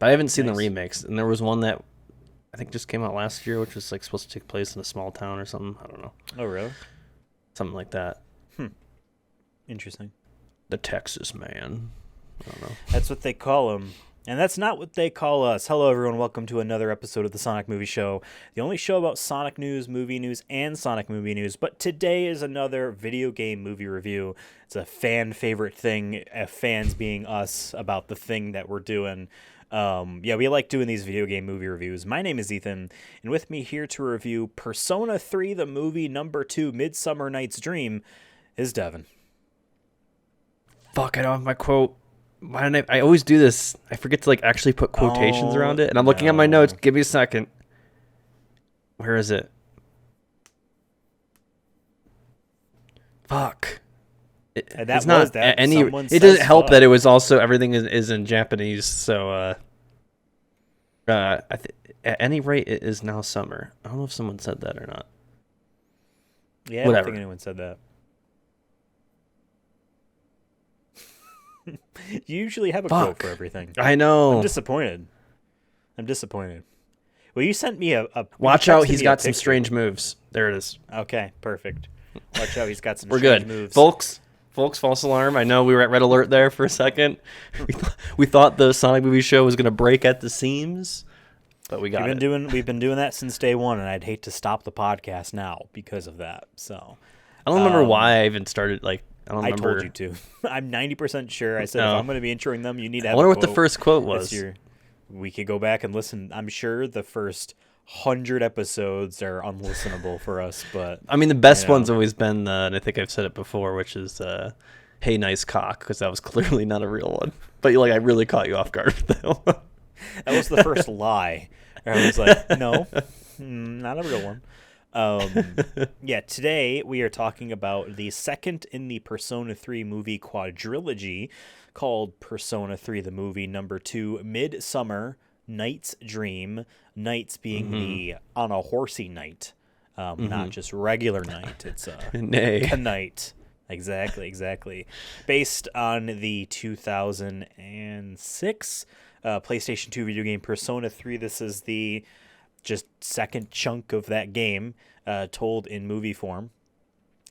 But I haven't seen the Nice. remakes, and there was one that I think just came out last year, which was like supposed to take place in a small town or something. I don't know, Oh, really? something like that. Hmm. Interesting. The Texas Man. I don't know. That's what they call him. And that's not what they call us. Hello, everyone. Welcome to another episode of the Sonic Movie Show, the only show about Sonic news, and Sonic movie news. But today is another video game movie review. It's a fan favorite thing, fans being us, about the thing that we're doing. We like doing these video game movie reviews. My name is Ethan, and with me here to review Persona 3, the movie number 2, Midsummer Night's Dream, is Devin. Fuck! I don't have my quote. Why don't I always do this? I forget to like actually put quotations around it, and I'm looking at my notes. Give me a second. Where is it? Fuck. It's not any. It doesn't help that it was also everything is in Japanese. So, at any rate, it is now summer. I don't know if someone said that or not. Yeah, I don't think anyone said that. You usually have a quote for everything. I know. I'm disappointed. Well, you sent me a watch out, he's got some strange moves. There it is. Okay, perfect. Watch out, he's got some We're strange good. moves. Folks, false alarm. I know we were at red alert there for a second. We thought the Sonic Movie Show was going to break at the seams, but we got it. We've been doing that since day one, and I'd hate to stop the podcast now because of that. So I don't remember why I even started, like, I told you to. I'm 90% sure. I said if I'm going to be introing them, you need to have I wonder what the first quote was. We could go back and listen. I'm sure the first 100 episodes are unlistenable for us, but I mean, the best one's always been, and I think I've said it before, which is, "Hey, nice cock," because that was clearly not a real one. But I really caught you off guard with that one. That was the first lie. I was like, no, not a real one. Today we are talking about the second in the Persona 3 movie quadrilogy called Persona 3, the movie number 2, Midsummer Night's Dream. Nights being the on a horsey night, not just regular night. It's a night. Exactly. Based on the 2006 PlayStation 2 video game Persona 3. This is the just second chunk of that game told in movie form.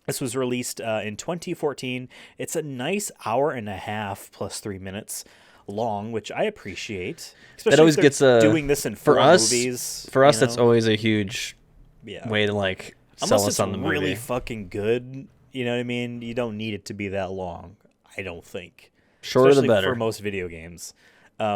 This was released in 2014. It's a nice hour and a half plus 3 minutes long, which I appreciate. Especially that always gets doing this in four movies. For us, that's always a huge way to sell us on the movie. Unless it's really fucking good, you know what I mean? You don't need it to be that long, I don't think. Shorter the better. For most video games. We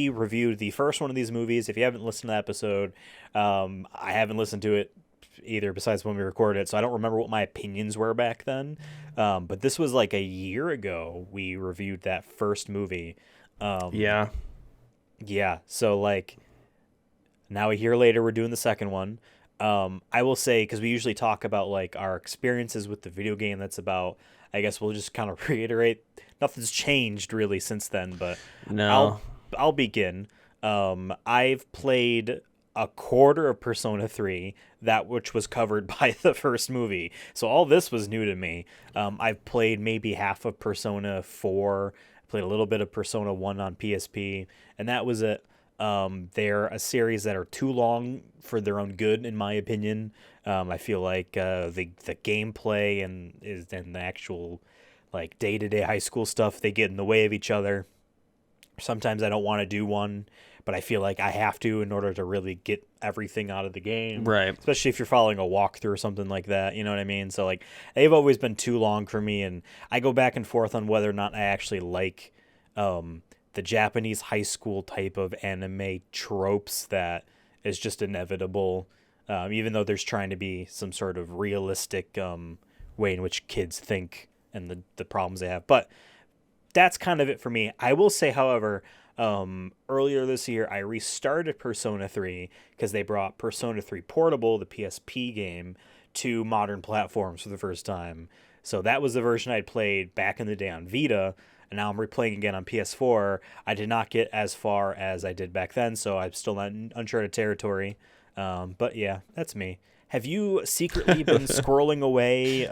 reviewed the first one of these movies. If you haven't listened to that episode, I haven't listened to it either besides when we recorded it, so I don't remember what my opinions were back then. But this was like a year ago we reviewed that first movie. So now a year later we're doing the second one. I will say, because we usually talk about our experiences with the video game that's about, I guess we'll just kind of reiterate, nothing's changed really since then, but no. I'll begin. I've played a quarter of Persona 3, which was covered by the first movie. So all this was new to me. I've played maybe half of Persona 4, played a little bit of Persona 1 on PSP, and that was it. They're a series that are too long for their own good, in my opinion. I feel like the gameplay and the actual day-to-day high school stuff, they get in the way of each other. Sometimes I don't want to do one, but I feel like I have to in order to really get everything out of the game. Right. Especially if you're following a walkthrough or something like that, you know what I mean? So they've always been too long for me, and I go back and forth on whether or not I actually like the Japanese high school type of anime tropes that is just inevitable, even though there's trying to be some sort of realistic way in which kids think and the problems they have. But that's kind of it for me. I will say, however, earlier this year, I restarted Persona 3 because they brought Persona 3 Portable, the PSP game, to modern platforms for the first time. So that was the version I'd played back in the day on Vita, and now I'm replaying again on PS4. I did not get as far as I did back then, so I'm still not in uncharted territory. But yeah, that's me. Have you secretly been squirreling away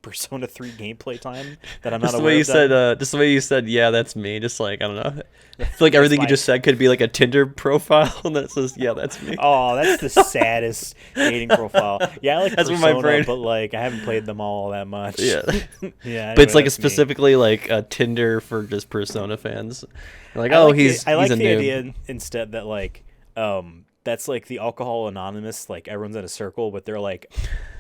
Persona 3 gameplay time that I'm not aware of? Just the way you said, yeah, that's me. Just like, I don't know. I feel like everything you just said could be like a Tinder profile that says, yeah, that's me. Oh, that's the saddest dating profile. Yeah, I like that's Persona, my brain... but like I haven't played them all that much. Yeah. Yeah. Anyway, but it's like specifically like a Tinder for just Persona fans. You're like, oh, he's I like the noob. Idea instead that like that's like the Alcohol Anonymous, like everyone's in a circle, but they're like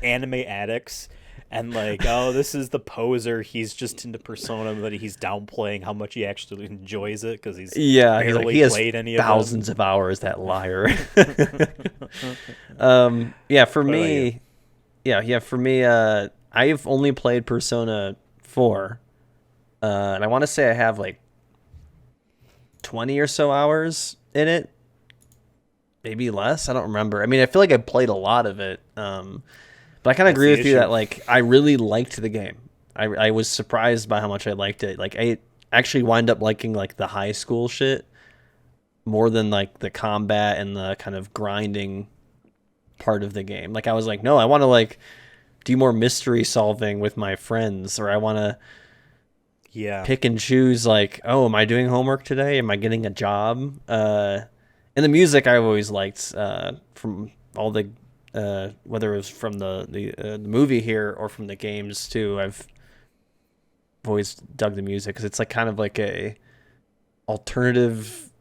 anime addicts, and like, oh, this is the poser. He's just into Persona, but he's downplaying how much he actually enjoys it because he's barely he has played any thousands of hours. That liar. For me, I've only played Persona 4, and I want to say I have like 20 or so hours in it. Maybe less. I don't remember. I mean, I feel like I played a lot of it. But I kind of agree with you that like I really liked the game. I was surprised by how much I liked it. Like I actually wind up liking like the high school shit more than like the combat and the kind of grinding part of the game. Like I was like, no, I want to like do more mystery solving with my friends, or I want to pick and choose like, oh, am I doing homework today? Am I getting a job? And the music I've always liked from all the whether it was from the movie here or from the games too. I've always dug the music because it's like kind of like a alternative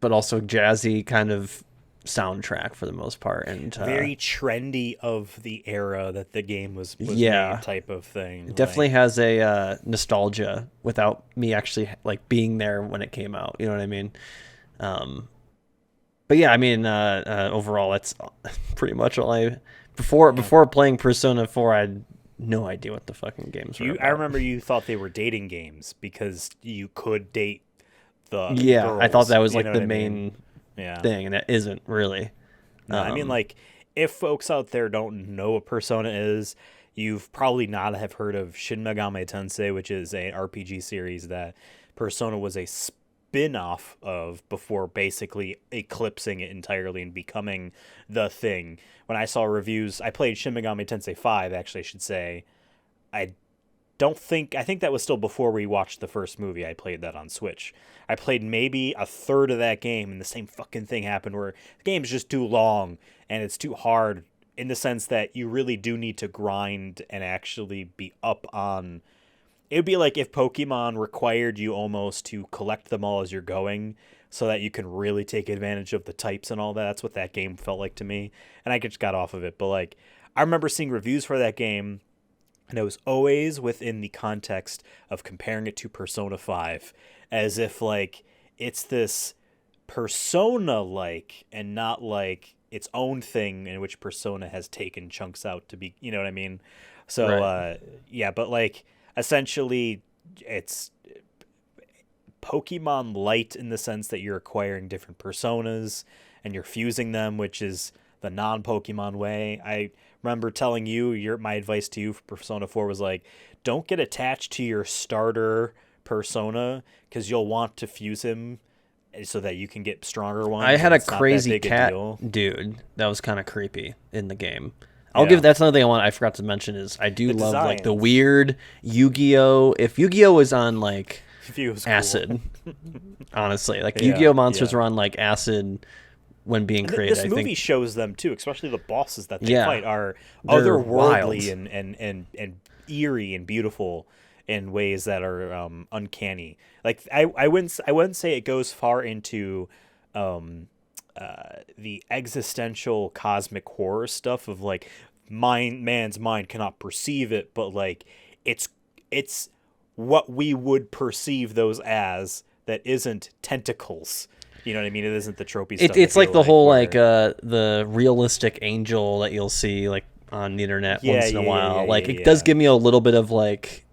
but also jazzy kind of soundtrack for the most part, and very trendy of the era that the game was made type of thing. It definitely has a nostalgia without me actually like being there when it came out. You know what I mean? But yeah, I mean, overall, that's pretty much all I... Before playing Persona 4, I had no idea what the fucking games were about. I remember you thought they were dating games because you could date the girls, I thought that was like the main thing, and that isn't really. No, I mean, like, if folks out there don't know what Persona is, you've probably not have heard of Shin Megami Tensei, which is an RPG series that Persona was a spin-off of before basically eclipsing it entirely and becoming the thing. When I saw reviews, I played Shin Megami Tensei 5, actually, I should say. I think that was still before we watched the first movie. I played that on Switch. I played maybe a third of that game, and the same fucking thing happened where the game's just too long, and it's too hard in the sense that you really do need to grind and actually be up on... It would be like if Pokemon required you almost to collect them all as you're going so that you can really take advantage of the types and all that. That's what that game felt like to me. And I just got off of it. But like, I remember seeing reviews for that game, and it was always within the context of comparing it to Persona 5, as if like it's this Persona-like and not like its own thing in which Persona has taken chunks out to be, you know what I mean? So, right. But like... Essentially, it's Pokemon Light in the sense that you're acquiring different personas and you're fusing them, which is the non-Pokemon way. I remember telling you, my advice to you for Persona 4 was like, don't get attached to your starter persona because you'll want to fuse him so that you can get stronger ones. I had a crazy cat dude that was kind of creepy in the game. That's another thing I forgot to mention is I do love designs. Like the weird Yu-Gi-Oh! If Yu-Gi-Oh! Was on like acid, cool. Honestly, like Yu-Gi-Oh! Monsters were on like acid when being created. This movie shows them too, especially the bosses that they fight are otherworldly and eerie and beautiful in ways that are uncanny. Like I wouldn't say it goes far into the existential cosmic horror stuff of like man's mind cannot perceive it, but like it's what we would perceive those as that isn't tentacles. You know what I mean? It isn't the tropey stuff. It's like the whole like the realistic angel that you'll see like on the internet once in a while. It does give me a little bit of like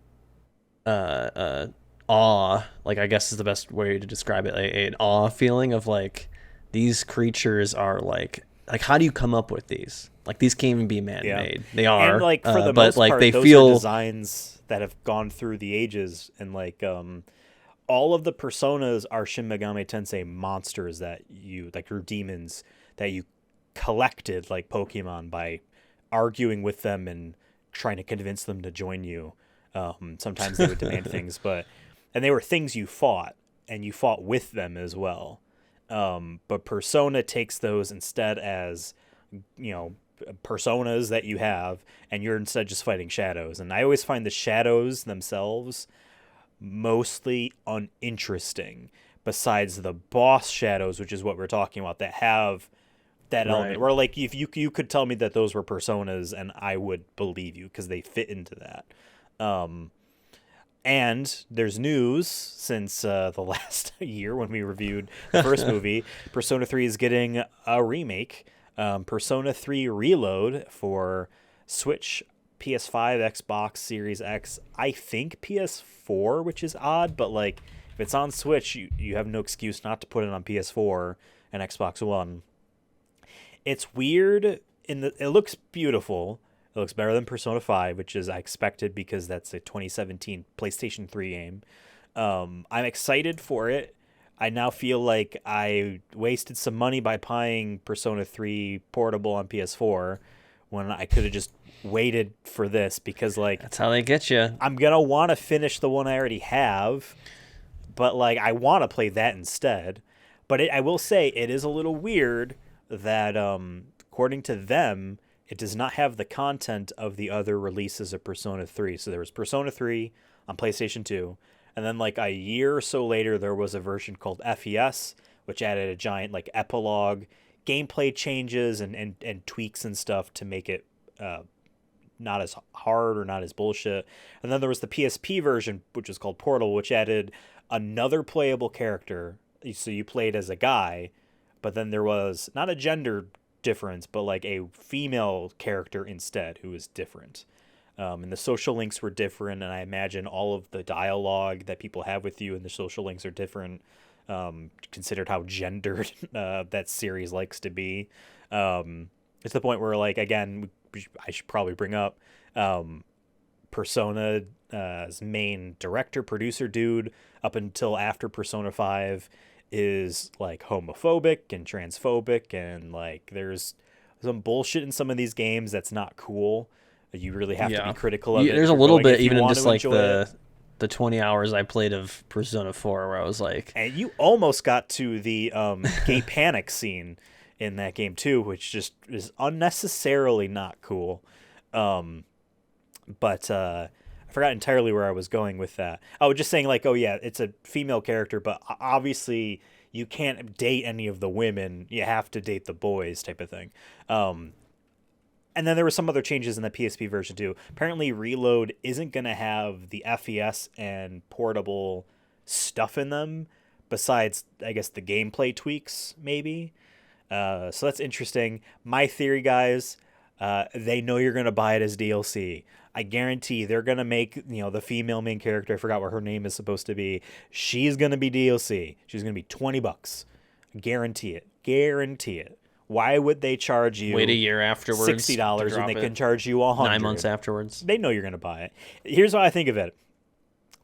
awe, like I guess is the best way to describe it, an awe feeling of like these creatures are like how do you come up with these? Like these can't even be man-made. They are, and like for the most part, they feel designs that have gone through the ages, and like all of the personas are Shin Megami Tensei monsters that you like, your demons that you collected like Pokemon by arguing with them and trying to convince them to join you. Sometimes they would demand things, and they were things you fought, and you fought with them as well. But Persona takes those instead as, personas that you have, and you're instead just fighting shadows. And I always find the shadows themselves mostly uninteresting, besides the boss shadows, which is what we're talking about, that have that element. Where, like, if you could tell me that those were personas, and I would believe you because they fit into that. And there's news since the last year when we reviewed the first movie. Persona 3 is getting a remake. Persona 3 Reload for Switch, PS5, Xbox Series X, I think PS4, which is odd, but like if it's on Switch, you have no excuse not to put it on PS4 and Xbox One. It's weird it looks beautiful. It looks better than Persona 5, which is I expected because that's a 2017 PlayStation 3 game. I'm excited for it. I now feel like I wasted some money by buying Persona 3 Portable on PS4 when I could have just waited for this, because like that's how they get you. I'm gonna want to finish the one I already have, but like I want to play that instead. But I will say it is a little weird that according to them, it does not have the content of the other releases of Persona 3. So there was Persona 3 on PlayStation 2, and then like a year or so later, there was a version called FES, which added a giant like epilogue, gameplay changes and tweaks and stuff to make it not as hard or not as bullshit. And then there was the PSP version, which was called Portal, which added another playable character. So you played as a guy, but then there was not a gender difference, but like a female character instead who was different. And the social links were different, and I imagine all of the dialogue that people have with you and the social links are different, considered how gendered that series likes to be. It's the point where, like, again, I should probably bring up Persona's main director, producer dude, up until after Persona 5, is like homophobic and transphobic, and like there's some bullshit in some of these games that's not cool. You really have to be critical of it. There's a little bit, even in just like the 20 hours I played of Persona 4, where I was like, and you almost got to the gay panic scene in that game too, which just is unnecessarily not cool. But I forgot entirely where I was going with that. I was just saying, like, oh yeah, it's a female character, but obviously you can't date any of the women. You have to date the boys, type of thing. And then there were some other changes in the PSP version too. Apparently Reload isn't going to have the FES and portable stuff in them, besides, I guess, the gameplay tweaks, maybe. So that's interesting. My theory, guys, they know you're going to buy it as DLC. I guarantee they're going to make, the female main character, I forgot what her name is supposed to be, she's going to be DLC. She's going to be $20. Guarantee it. Guarantee it. Why would they charge you wait a year afterwards $60 when they can charge you $100? 9 months afterwards. They know you're going to buy it. Here's what I think of it.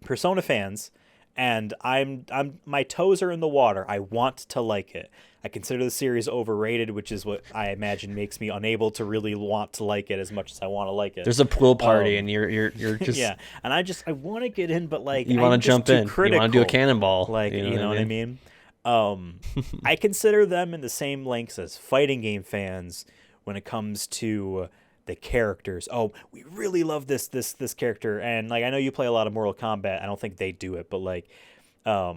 Persona fans, and my toes are in the water. I want to like it. I consider the series overrated, which is what I imagine makes me unable to really want to like it as much as I want to like it. There's a pool party, and you're just and I want to get in, but like you want to jump in, critical. You want to do a cannonball, like you know what I mean. I consider them in the same lengths as fighting game fans when it comes to the characters. Oh, we really love this character, and like I know you play a lot of Mortal Kombat. I don't think they do it, but like a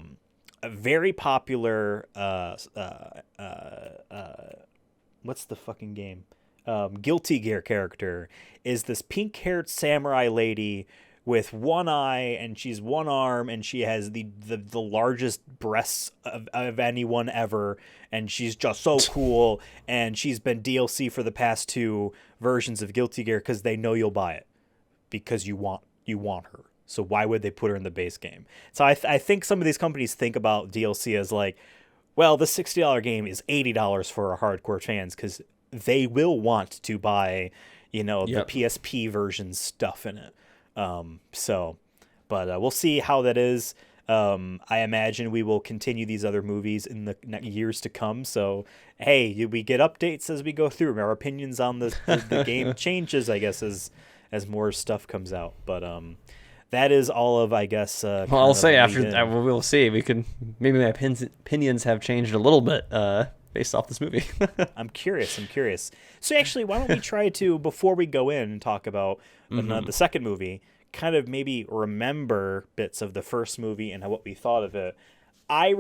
very popular what's the fucking game? Guilty Gear character is this pink-haired samurai lady with one eye, and she's one arm, and she has the largest breasts of anyone ever, and she's just so cool, and she's been DLC for the past 2 versions of Guilty Gear because they know you'll buy it because you want her. So why would they put her in the base game? So I think some of these companies think about DLC as like, well, the $60 game is $80 for our hardcore fans because they will want to buy, the PSP version stuff in it. But we'll see how that is. I imagine we will continue these other movies in the years to come. So, hey, we get updates as we go through. Our opinions on the game changes, I guess, as more stuff comes out. But that is all of, I guess. Well, I'll say after that, we'll see. Maybe my opinions have changed a little bit based off this movie. I'm curious. So actually, why don't we try to, before we go in and talk about the second movie, kind of maybe remember bits of the first movie and what we thought of it. I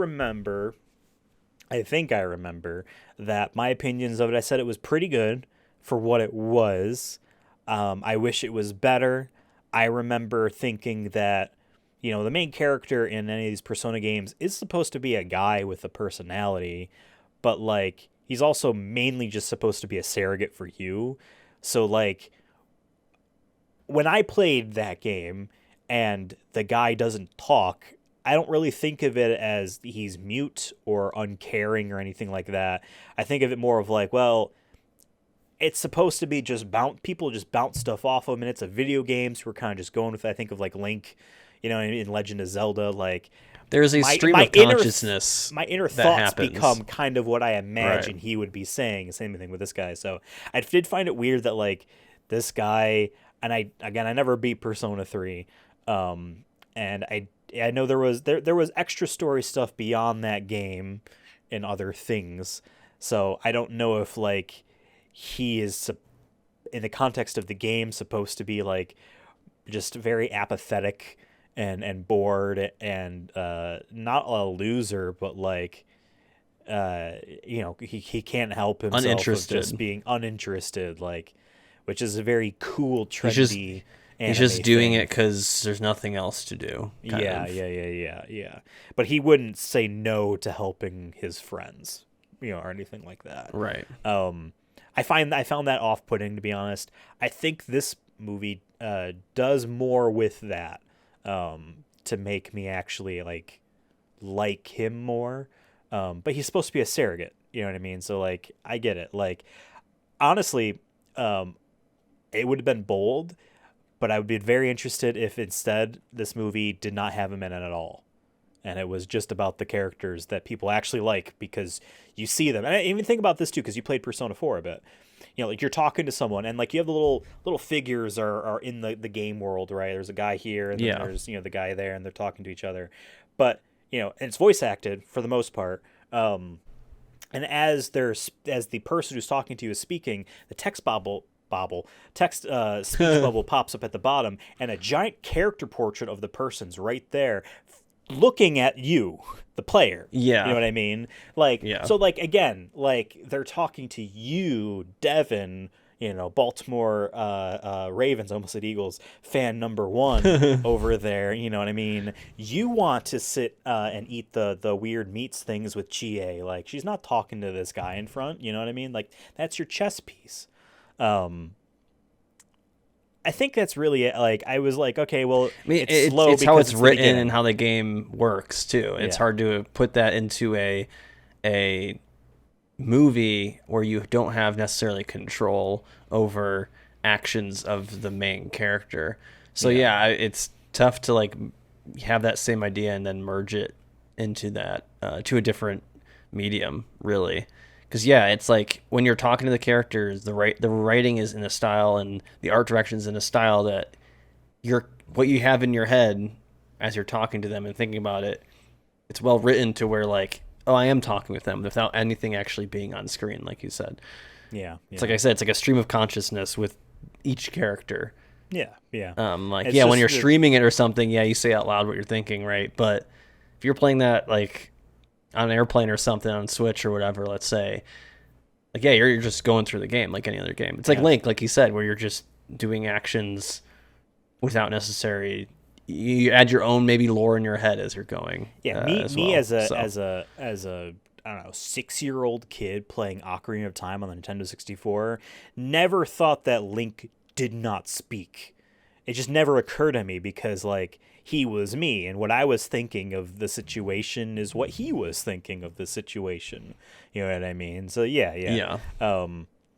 think I remember that my opinions of it, I said it was pretty good for what it was. I wish it was better. I remember thinking that, the main character in any of these Persona games is supposed to be a guy with a personality, but, like, he's also mainly just supposed to be a surrogate for you. So, like, when I played that game and the guy doesn't talk, I don't really think of it as he's mute or uncaring or anything like that. I think of it more of like, well, it's supposed to be just people just bounce stuff off of him, and it's a video game, so we're kind of just going with, I think of like Link, in Legend of Zelda, like there's a stream of consciousness. My inner thoughts become kind of what I imagine he would be saying. Same thing with this guy. So I did find it weird that, like, this guy, and I never beat Persona 3, and I know there was extra story stuff beyond that game and other things. So I don't know if, like, he is, in the context of the game, supposed to be, like, just very apathetic and bored and not a loser, but, like, he can't help himself uninterested. Of just being uninterested, like, which is a very cool, trendy. He's just doing it because there's nothing else to do. Yeah. But he wouldn't say no to helping his friends, or anything like that. Right. I found that off-putting, to be honest. I think this movie does more with that to make me actually like him more. But he's supposed to be a surrogate, you know what I mean? So, like, I get it. Like, honestly, it would have been bold, but I would be very interested if instead this movie did not have him in it at all. And it was just about the characters that people actually like because you see them. And I even think about this too, because you played Persona 4 a bit. Like, you're talking to someone and, like, you have the little figures are in the game world, right? There's a guy here and then there's, the guy there, and they're talking to each other. But, and it's voice acted for the most part. And as the person who's talking to you is speaking, the text speech bubble pops up at the bottom, and a giant character portrait of the person's right there looking at you, the player. Yeah. You know what I mean? Like, so, like, again, like, they're talking to you, Devin, Baltimore Ravens, almost said Eagles, fan number 1 over there. You know what I mean? You want to sit and eat the weird meats things with Chie. Like, she's not talking to this guy in front. You know what I mean? Like, that's your chess piece. I think that's really it. Like, I was like, okay, well, it's slow. It's how it's written and how the game works too. It's hard to put that into a movie where you don't have necessarily control over actions of the main character. So it's tough to, like, have that same idea and then merge it into that to a different medium, really. Because, it's like when you're talking to the characters, the writing is in a style and the art direction is in a style that what you have in your head as you're talking to them and thinking about it, it's well written to where, like, oh, I am talking with them without anything actually being on screen, like you said. Yeah. It's like I said, it's like a stream of consciousness with each character. Yeah. When you're streaming it or something, you say out loud what you're thinking, right? But if you're playing that, like, on an airplane or something on Switch or whatever, let's say, like, you're just going through the game like any other game. It's like Link, like you said, where you're just doing actions without necessary. You add your own maybe lore in your head as you're going. Yeah, me as a I don't know, 6-year-old kid playing Ocarina of Time on the Nintendo 64, never thought that Link did not speak. It just never occurred to me because, like, he was me, and what I was thinking of the situation is what he was thinking of the situation. You know what I mean? So yeah.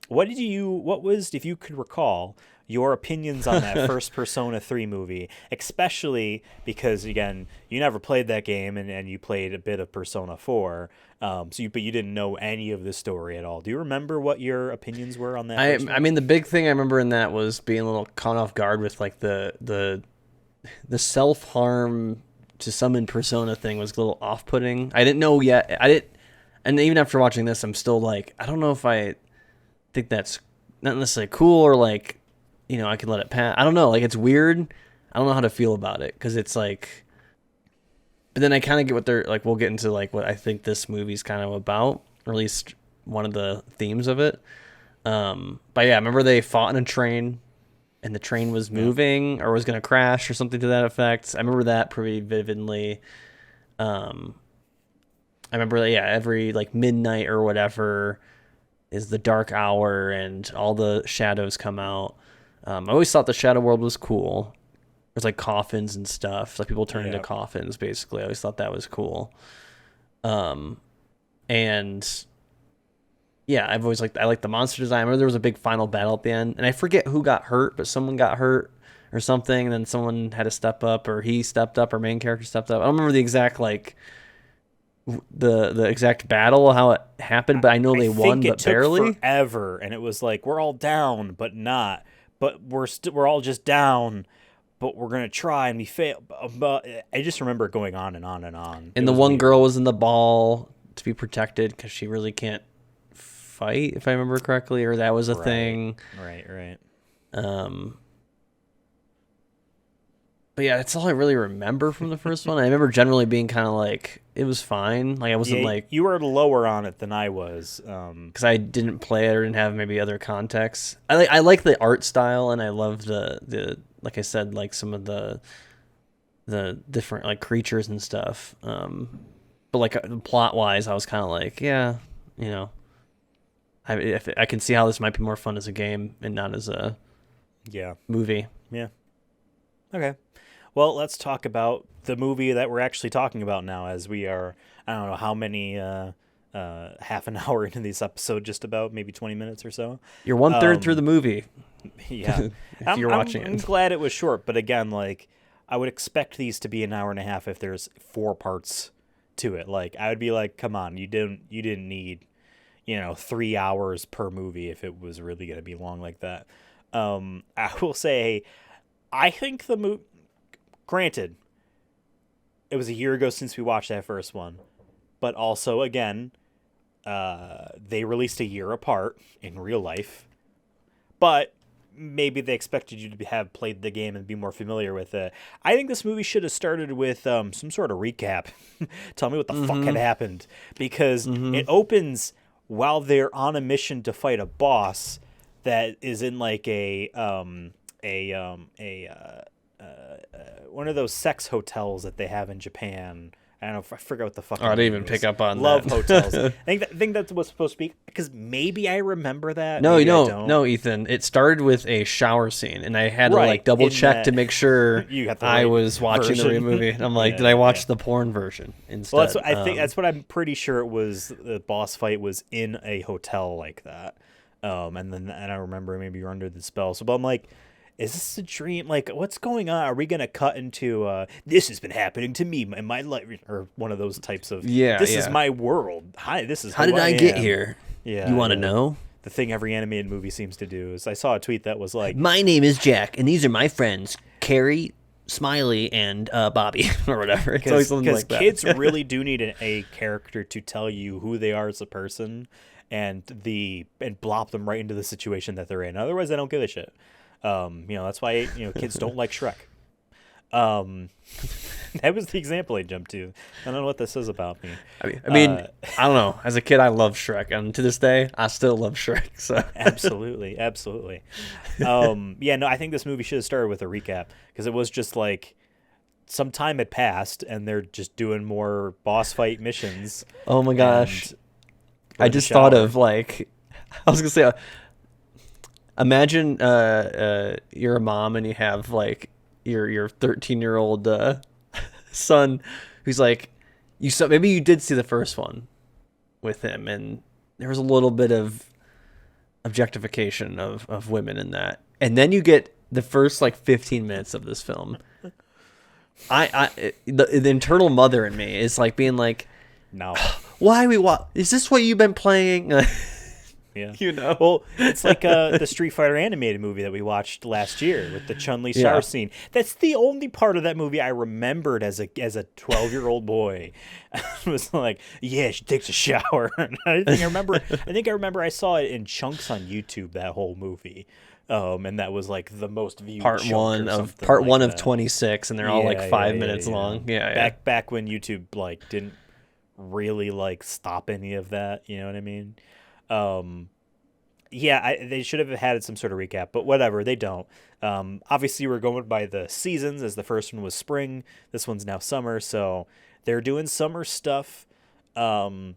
What was, if you could recall, your opinions on that first Persona 3 movie, especially because, again, you never played that game and you played a bit of Persona 4, but you didn't know any of the story at all. Do you remember what your opinions were on that first one? I mean, the big thing I remember in that was being a little caught off guard with like the self-harm to summon Persona thing was a little off-putting. I didn't know yet. And even after watching this, I'm still like, I don't know if I think that's not necessarily cool or like, I can let it pass. I don't know. Like, it's weird. I don't know how to feel about it because it's like, but then I kind of get what they're like. We'll get into like what I think this movie's kind of about, or at least one of the themes of it. But yeah, I remember they fought in a train and the train was moving or was going to crash or something to that effect. I remember that pretty vividly. I remember, every like midnight or whatever is the dark hour and all the shadows come out. I always thought the shadow world was cool. There's like coffins and stuff. Like people turn into coffins, basically. I always thought that was cool. And yeah, I like the monster design. I remember there was a big final battle at the end, and I forget who got hurt, but someone got hurt or something, and then someone had to step up, or he stepped up, or main character stepped up. I don't remember the exact like the exact battle, how it happened, but I know they won, but barely. Forever, and it was like we're all down, but not. But we're all just down, but we're gonna try and we fail. But I just remember it going on and on and on. And the one girl was in the ball to be protected because she really can't fight, if I remember correctly, or that was a thing. Right. But yeah, that's all I really remember from the first one. I remember generally being kind of like, it was fine. Like I wasn't like... You were lower on it than I was. Because I didn't play it or didn't have maybe other contexts. I like the art style, and I love the like I said, like some of the different like creatures and stuff. But like plot-wise, I was kind of like, yeah, I can see how this might be more fun as a game and not as a movie. Yeah. Okay. Well, let's talk about the movie that we're actually talking about now, as we are, I don't know how many, half an hour into this episode, just about, maybe 20 minutes or so. You're 1/3 through the movie. Yeah. If you're watching it. I'm glad it was short, but again, like, I would expect these to be an hour and a half if there's 4 parts to it. Like, I would be like, come on, you didn't need, 3 hours per movie if it was really going to be long like that. I will say, I think the movie... Granted, it was a year ago since we watched that first one, but also, again, they released a year apart in real life, but maybe they expected you to have played the game and be more familiar with it. I think this movie should have started with some sort of recap. Tell me what the fuck had happened, because it opens while they're on a mission to fight a boss that is in like one of those sex hotels that they have in Japan. I don't know if I forgot what the fuck. I didn't even pick up on Love that. hotels. I think that's what's supposed to be, because maybe I remember that. No, Ethan. It started with a shower scene, and I had to like double check to make sure I was watching the real movie. And I'm like, did I watch the porn version instead? Well, that's what I'm pretty sure it was. The boss fight was in a hotel like that. And I remember maybe you're under the spell. So, but I'm like, is this a dream? Like, what's going on? Are we going to cut into, this has been happening to me in my life, or one of those types of, this is my world. Hi, this is how did I get here? Yeah. You want to know? The thing every animated movie seems to do is, I saw a tweet that was like, my name is Jack, and these are my friends, Carrie, Smiley, and Bobby, or whatever. Because like kids really do need a character to tell you who they are as a person, and blop them right into the situation that they're in. Otherwise, they don't give a shit. That's why kids don't like Shrek. That was the example I jumped to. I don't know what this says about me. I mean, I don't know. As a kid, I loved Shrek, and to this day, I still love Shrek. So absolutely. I think this movie should have started with a recap, because it was just like some time had passed, and they're just doing more boss fight missions. Oh my gosh! I just thought of like, I was gonna say. Imagine you're a mom and you have like your 13-year-old son who's like, maybe you did see the first one with him, and there was a little bit of objectification of women in that, and then you get the first like 15 minutes of this film. The internal mother in me is like being like, no, why is this what you've been playing? Yeah. You know? Well, it's like the Street Fighter animated movie that we watched last year with the Chun-Li shower scene. That's the only part of that movie I remembered as a 12-year-old boy. It was like, yeah, she takes a shower. I think I remember I saw it in chunks on YouTube, that whole movie. And that was like the most viewed part one of 26, and they're all like 5 minutes long. Back when YouTube like didn't really like stop any of that, you know what I mean? They should have had some sort of recap, but whatever, they don't. Obviously we're going by the seasons, as the first one was spring, this one's now summer, so they're doing summer stuff. Can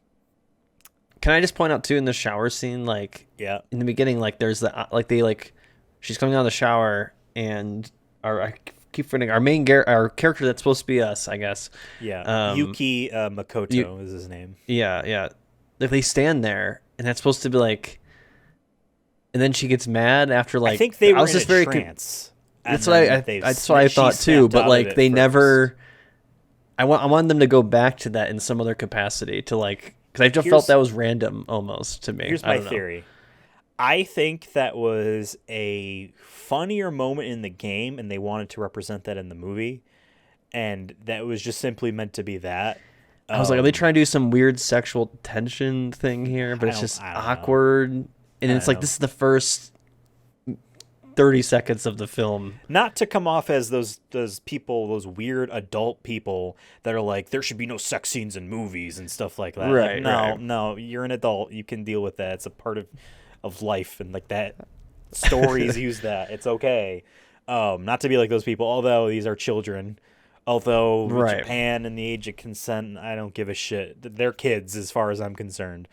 I just point out too, in the shower scene, like in the beginning, like there's the she's coming out of the shower, and I keep forgetting our character that's supposed to be us, I guess. Yuki Makoto is his name. They stand there, and that's supposed to be like, and then she gets mad after like, I think they were in a trance. That's what I thought too, but like they never. I want them to go back to that in some other capacity, to like, because I just felt that was random almost to me. Here's my theory. I think that was a funnier moment in the game, and they wanted to represent that in the movie, and that was just simply meant to be that. I was like, are they trying to do some weird sexual tension thing here? But it's just awkward. And it's like, this is the first 30 seconds of the film. Not to come off as those people, those weird adult people that are like, there should be no sex scenes in movies and stuff like that. Right. No, you're an adult. You can deal with that. It's a part of life, and like that. Stories use that. It's okay. Not to be like those people, although these are children. Although Japan and the age of consent, I don't give a shit. They're kids as far as I'm concerned.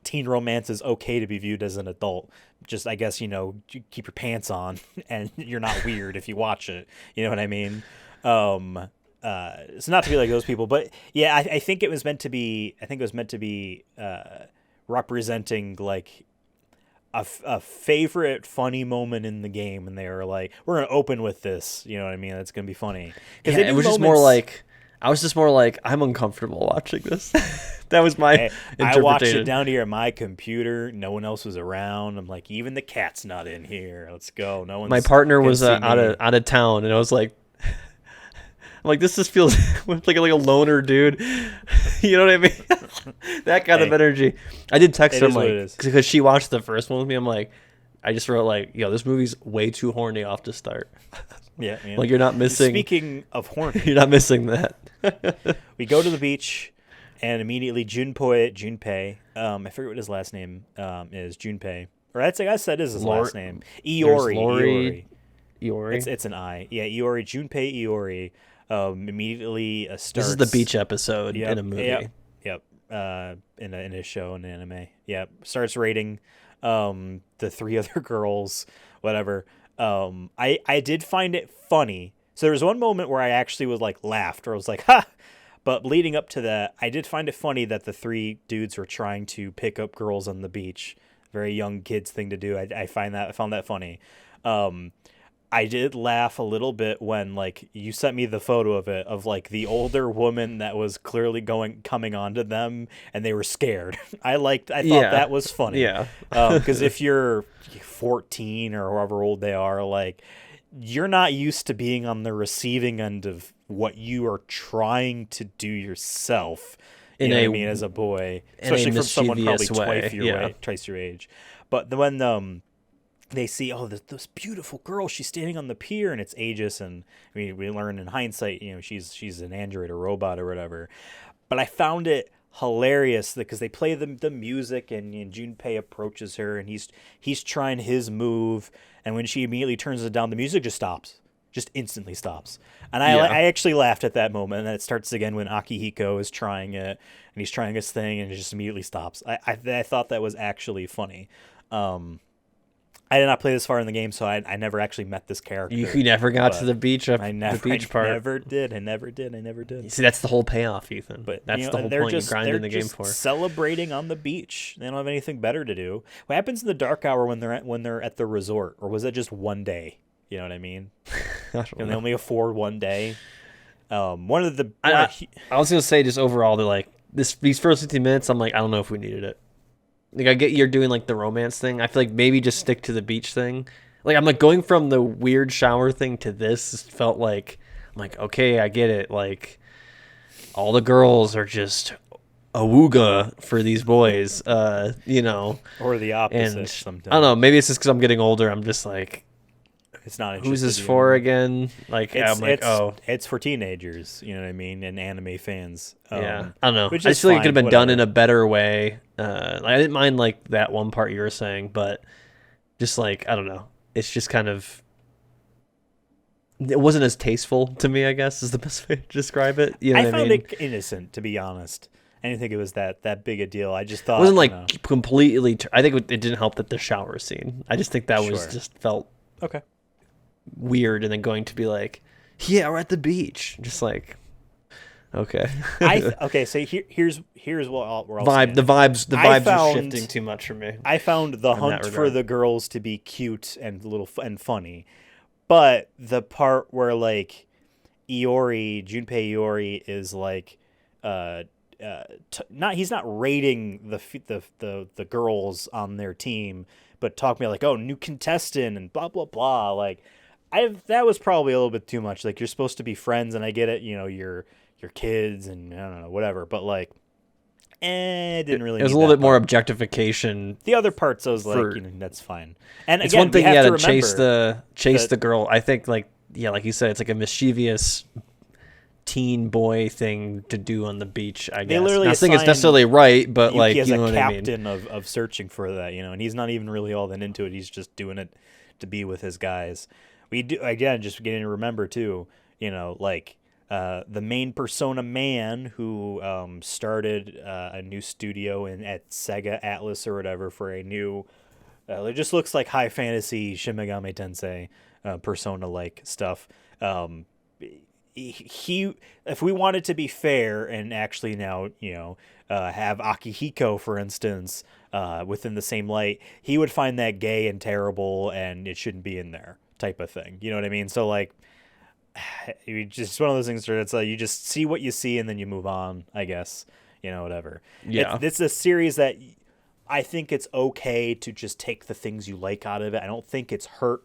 Teen romance is okay to be viewed as an adult. Just, I guess, you keep your pants on and you're not weird if you watch it. You know what I mean? It's not to be like those people, but yeah, I think it was meant to be. I think it was meant to be representing like a favorite funny moment in the game, and they were like, we're gonna open with this, you know what I mean? That's gonna be funny. Because it was just more like, I was just more like, I'm uncomfortable watching this. That was my interpretation. I watched it down here on my computer. No one else was around. I'm like, even the cat's not in here. Let's go. No one's. My partner was out of town, and I was like, I'm like, this just feels like a loner dude. You know what I mean? That kind of energy. I did text her, like, because she watched the first one with me. I'm like, I just wrote like, yo, this movie's way too horny off to start. Yeah. Like, you're not missing. Speaking of horny, you're not missing that. We go to the beach, and immediately Junpei, I forget what his last name is, Junpei, or I guess that is his last name. Iori. It's an I. Yeah, Iori. Junpei Iori. Immediately starts. This is the beach episode in a movie. Yep. In a show, in an anime. Yep. Starts rating the three other girls, whatever. I did find it funny. So there was one moment where I actually was like laughed, or I was like, ha! But leading up to that, I did find it funny that the three dudes were trying to pick up girls on the beach. Very young kids thing to do. I found that funny. I did laugh a little bit when, like, you sent me the photo of it, of like the older woman that was clearly coming onto them, and they were scared. I thought that was funny. Yeah. Because if you're 14 or however old they are, like, you're not used to being on the receiving end of what you are trying to do yourself. You know what I mean, as a boy, especially from someone probably twice your age. But when they see, this beautiful girl, she's standing on the pier, and it's Aegis, and I mean, we learn in hindsight, she's an android or robot or whatever. But I found it hilarious because they play the music, and Junpei approaches her, and he's trying his move, and when she immediately turns it down, the music just instantly stops. And I actually laughed at that moment, and then it starts again when Akihiko is trying it, and he's trying his thing, and it just immediately stops. I thought that was actually funny. I did not play this far in the game, so I never actually met this character. You never got to the beach part. I never did. I never did. See, that's the whole payoff, Ethan. But that's the whole point you grind in the game for. Celebrating on the beach. They don't have anything better to do. What happens in the dark hour when they're at the resort, or was it just one day? You know what I mean? Can they only afford one day? I was gonna say, just overall, they're like these first 15 minutes. I'm like, I don't know if we needed it. Like, I get you're doing like the romance thing. I feel like maybe just stick to the beach thing. Like, I'm like going from the weird shower thing to this felt like, I'm like, okay, I get it. Like, all the girls are just awooga for these boys, you know. Or the opposite and sometimes. I don't know. Maybe it's just because I'm getting older. I'm just like, it's not. Who's this for again? Like, I'm like, it's for teenagers. You know what I mean, and anime fans. Yeah, I don't know. I just feel like it could have been done in a better way. I didn't mind like that one part you were saying, but just like, I don't know. It's just kind of, it wasn't as tasteful to me, I guess, is the best way to describe it. You know what I found mean? it innocent, to be honest. I didn't think it was that big a deal. I just thought it wasn't like completely. I think it didn't help that the shower scene. I just think that was just felt weird, and then going to be like, yeah, we're at the beach, just like, okay. So here's what we're all the vibes are shifting too much for me. I found the hunt for the girls to be cute and and funny, but the part where like Junpei Iori is like he's not rating the girls on their team, but talking about like, oh, new contestant and blah blah blah. Like, that was probably a little bit too much. Like, you're supposed to be friends, and I get it, you know, you're kids and I don't know, whatever. But like, it didn't really. It was a little bit more objectification. The other parts, I was like, that's fine. And it's again, one thing, to chase the girl. I think like you said, it's like a mischievous teen boy thing to do on the beach, I guess. I don't think it's necessarily right, but Yuki like, as you know what I mean. captain of searching for that, you know, and he's not even really all that into it. He's just doing it to be with his guys. We do, again, just getting to remember too, you know, like the main persona man who started a new studio at Sega Atlas or whatever for a new, it just looks like high fantasy Shin Megami Tensei persona like stuff. He, if we wanted to be fair and actually now, you know, have Akihiko, for instance, within the same light, he would find that gay and terrible and it shouldn't be in there type of thing. You know what I mean? So like, just one of those things where it's like, you just see what you see and then you move on, I guess, you know, whatever. Yeah. It's a series that I think it's okay to just take the things you like out of it. I don't think it's hurt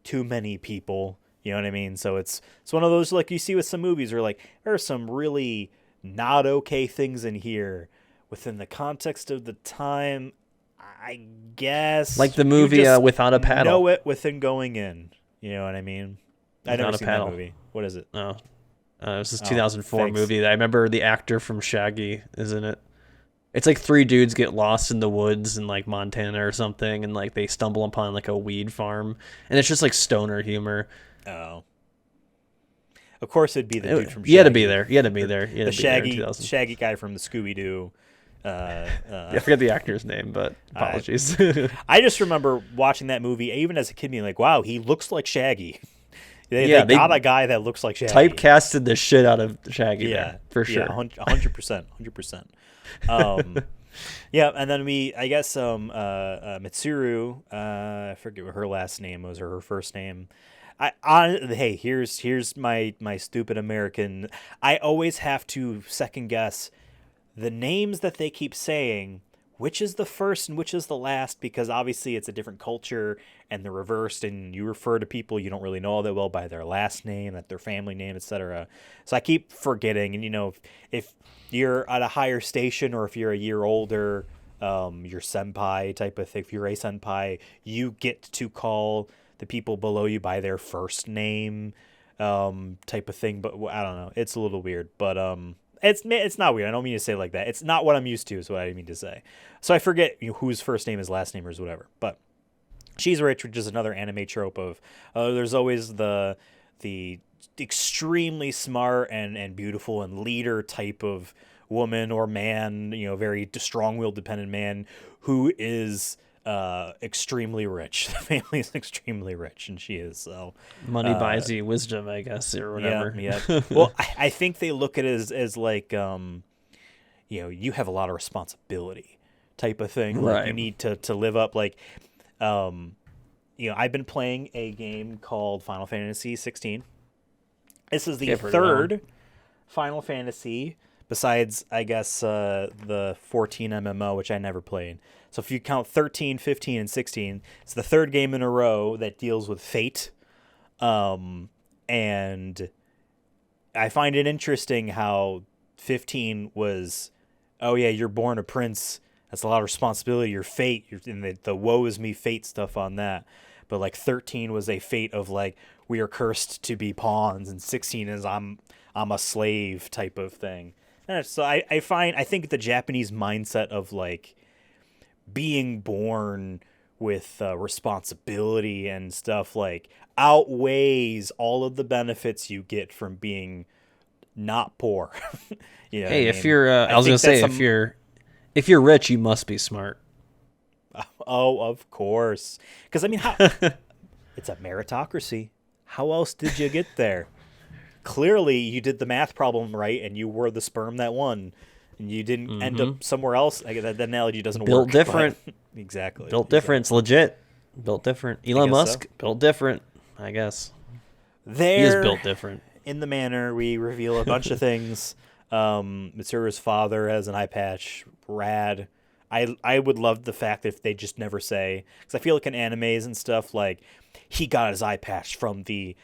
too many people. You know what I mean? So it's one of those, like you see with some movies where like there are some really not okay things in here within the context of the time, I guess. Like the movie Without a Paddle. Know it within going in. You know what I mean? I never seen that movie. What is it? Oh, it was this 2004 movie. I remember the actor from Shaggy is in it. It's like three dudes get lost in the woods in like Montana or something, and like they stumble upon like a weed farm, and it's just like stoner humor. Oh. Of course it'd be the dude from Shaggy. You had to be there. The Shaggy guy from the Scooby-Doo. I forget the actor's name, but apologies. I just remember watching that movie, even as a kid, being like, wow, he looks like Shaggy. They got a guy that looks like Shaggy. Typecasted the shit out of Shaggy there, for sure. Yeah, 100%. Yeah, and then I guess Mitsuru, I forget what her last name was or her first name. Hey, here's my stupid American. I always have to second guess the names that they keep saying, which is the first and which is the last, because obviously it's a different culture and they're reversed, and you refer to people you don't really know all that well by their last name, at their family name, etc. So I keep forgetting, and you know, if you're at a higher station or if you're a year older, you're senpai type of thing. If you're a senpai, you get to call the people below you by their first name, type of thing. But I don't know. It's a little weird, but it's not weird. I don't mean to say it like that. It's not what I'm used to, is what I mean to say. So I forget whose first name is last name or whatever. But She's Rich, which is another anime trope of there's always the extremely smart and beautiful and leader type of woman or man, very strong-willed, dependent man who is extremely rich. The family is extremely rich, and she is. So money buys you wisdom, I guess, or whatever. Yeah. Well, I think they look at it as like, you have a lot of responsibility type of thing. Like you need to live up. Like, I've been playing a game called Final Fantasy 16. This is the third Final Fantasy, besides, I guess, the 14 MMO, which I never played. So if you count 13, 15, and 16, it's the third game in a row that deals with fate. And I find it interesting how 15 was, oh yeah, you're born a prince. That's a lot of responsibility. Your fate, and the woe is me fate stuff on that. But like 13 was a fate of like, we are cursed to be pawns, and 16 is I'm a slave type of thing. And so I think the Japanese mindset of like being born with responsibility and stuff like outweighs all of the benefits you get from being not poor. Hey, if you're, I was gonna say, if you're rich, you must be smart. Oh, of course. Because I mean, it's a meritocracy. How else did you get there? Clearly, you did the math problem right, and you were the sperm that won, and you didn't end up somewhere else. That analogy doesn't work. Built different. Exactly. Built different. It's legit. Built different. Elon Musk, built different, I guess. He is built different. In the manor, we reveal a bunch of things. Mitsuru's father has an eye patch. Rad. I would love the fact that if they just never say, because I feel like in animes and stuff, like, he got his eye patch from the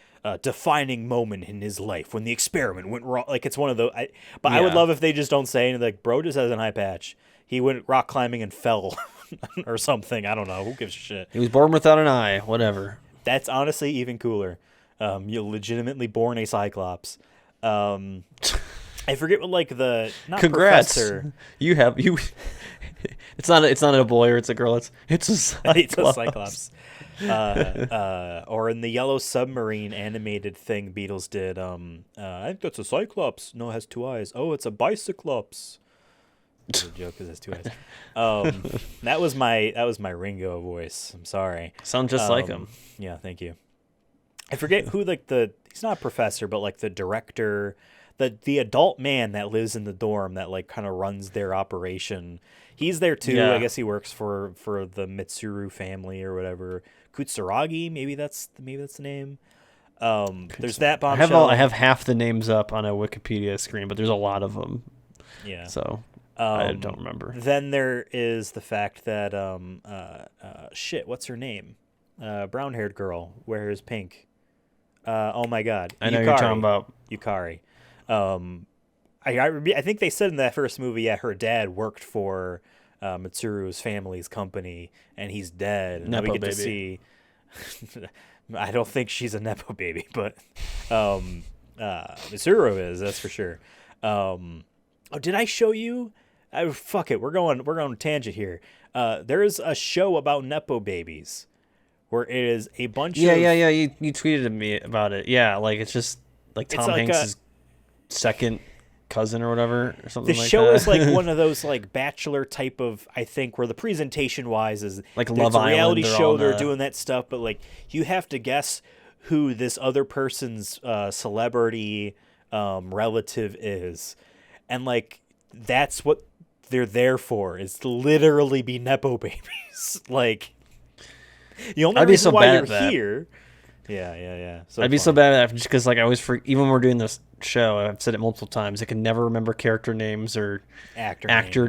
defining moment in his life when the experiment went wrong. Like, it's one of those. I would love if they just don't say anything. Like, bro just has an eye patch. He went rock climbing and fell or something. I don't know. Who gives a shit? He was born without an eye. Whatever. That's honestly even cooler. You're legitimately born a Cyclops. I forget what, like, not Congrats. Professor. You. It's not a boy or it's a girl. It's a Cyclops. It's a Cyclops. Or in the Yellow Submarine animated thing Beatles did, I think that's a Cyclops. No, it has two eyes. Oh, it's a Bicyclops. It's a joke because it has two eyes. That was my Ringo voice. I'm sorry. Sound just like him. Yeah, thank you. I forget who he's not a professor, but like the director, the adult man that lives in the dorm that like kind of runs their operation. He's there too. Yeah. I guess he works for the Mitsuru family or whatever. Kutsuragi, maybe that's the name. There's that bombshell. I have half the names up on a Wikipedia screen, but there's a lot of them. Yeah. So I don't remember. Then there is the fact that what's her name? Brown-haired girl wears pink. Oh my God. I know you're talking about Yukari. I think they said in that first movie, her dad worked for Mitsuru's family's company, and he's dead. And Nepo we get baby. to see. I don't think she's a nepo baby, but Mitsuru is. That's for sure. Did I show you? Fuck it. We're going tangent here. There is a show about nepo babies, where it is a bunch of yeah. You tweeted me about it. Yeah, like it's just like Tom Hanks' second cousin or whatever or something like that. The show is like one of those like Bachelor type of, I think, where the presentation wise is like Love Island. It's a reality show. They're doing that stuff, but like you have to guess who this other person's celebrity relative is, and like that's what they're there for. Is to literally be nepo babies. Like the only reason why you're here. Yeah. So I'd be so bad at that just because, like, I always even when we're doing this show, I've said it multiple times, I can never remember character names or actor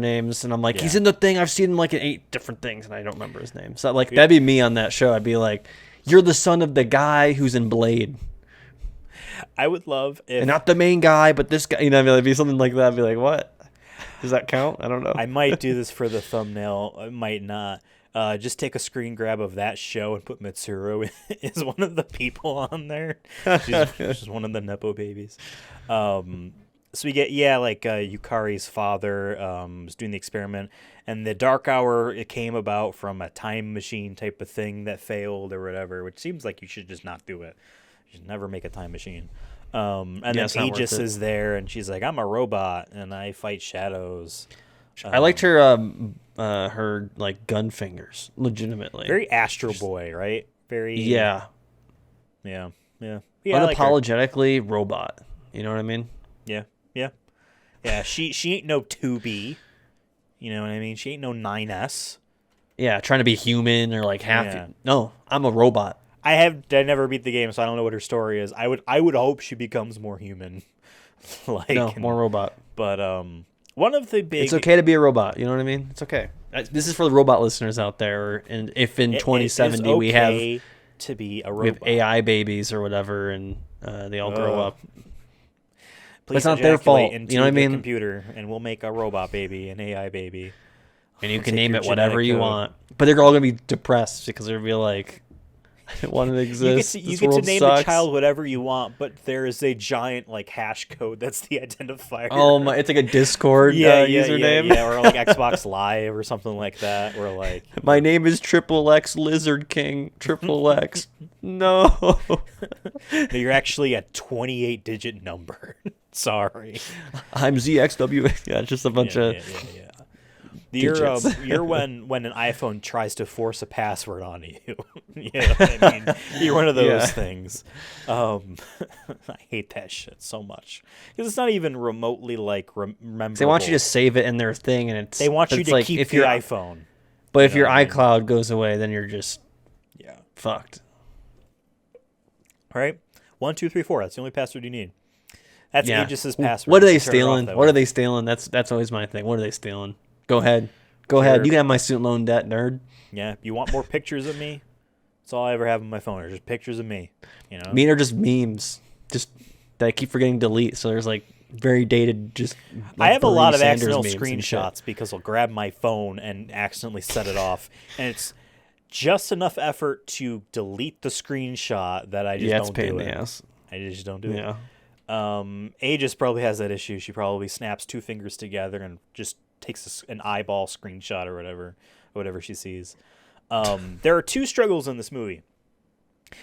names, and I'm like, he's in the thing. I've seen him like in 8 different things, and I don't remember his name. So like that'd be me on that show. I'd be like, you're the son of the guy who's in Blade. I would love if, and not the main guy, but this guy. You know, it'd be something like that. I'd be like, what? Does that count? I don't know. I might do this for the thumbnail. I might not. Just take a screen grab of that show and put Mitsuru as one of the people on there. She's one of the nepo babies. So we get Yukari's father was doing the experiment, and the Dark Hour, it came about from a time machine type of thing that failed or whatever, which seems like you should just not do it. You should never make a time machine. And then Aegis is there, and she's like, I'm a robot and I fight shadows. I liked her her like gun fingers, legitimately. Very Astro Boy, right? Very. Yeah. Yeah. Unapologetically robot. You know what I mean? Yeah. She ain't no 2B. You know what I mean? She ain't no 9S. Yeah, trying to be human or like half. Yeah. No, I'm a robot. I never beat the game, so I don't know what her story is. I would hope she becomes more human. More robot. But one of the big. It's okay to be a robot. You know what I mean? It's okay. This is for the robot listeners out there. And if in 2070 we have to be a robot, we have AI babies or whatever, and they all grow up. Please, it's not their fault. You know what I mean? Computer, and we'll make a robot baby, an AI baby, and you can name it whatever you want. But they're all gonna be depressed because they'll be like, I don't want to exist. You get to name the child whatever you want, but there is a giant like hash code that's the identifier. Oh my! It's like a Discord username, or like Xbox Live or something like that. Or like, my name is XXX Lizard King. XXX. No, you're actually a 28-digit number. Sorry, I'm ZXW. Yeah, it's just a bunch of. You're when an iPhone tries to force a password on you. You know what I mean? You're one of those things. I hate that shit so much because it's not even remotely like rememberable. They want you to save it in their thing, and they want you to keep your iPhone. But if your iCloud goes away, then you're just fucked. All right, 1, 2, 3, 4. That's the only password you need. That's Aegis's password. What are they stealing? What are they stealing? That's always my thing. What are they stealing? Go ahead. You can have my student loan debt, nerd. Yeah. You want more pictures of me? That's all I ever have on my phone. Are just pictures of me. You know. Mine are just memes, just that I keep forgetting to delete. So there's like very dated. Just I have a lot of accidental screenshots because I'll grab my phone and accidentally set it off, and it's just enough effort to delete the screenshot that I just don't do it. Yeah, it's pain in the ass. I just don't do it. Aegis probably has that issue. She probably snaps 2 fingers together and just takes an eyeball screenshot or whatever she sees. There are 2 struggles in this movie.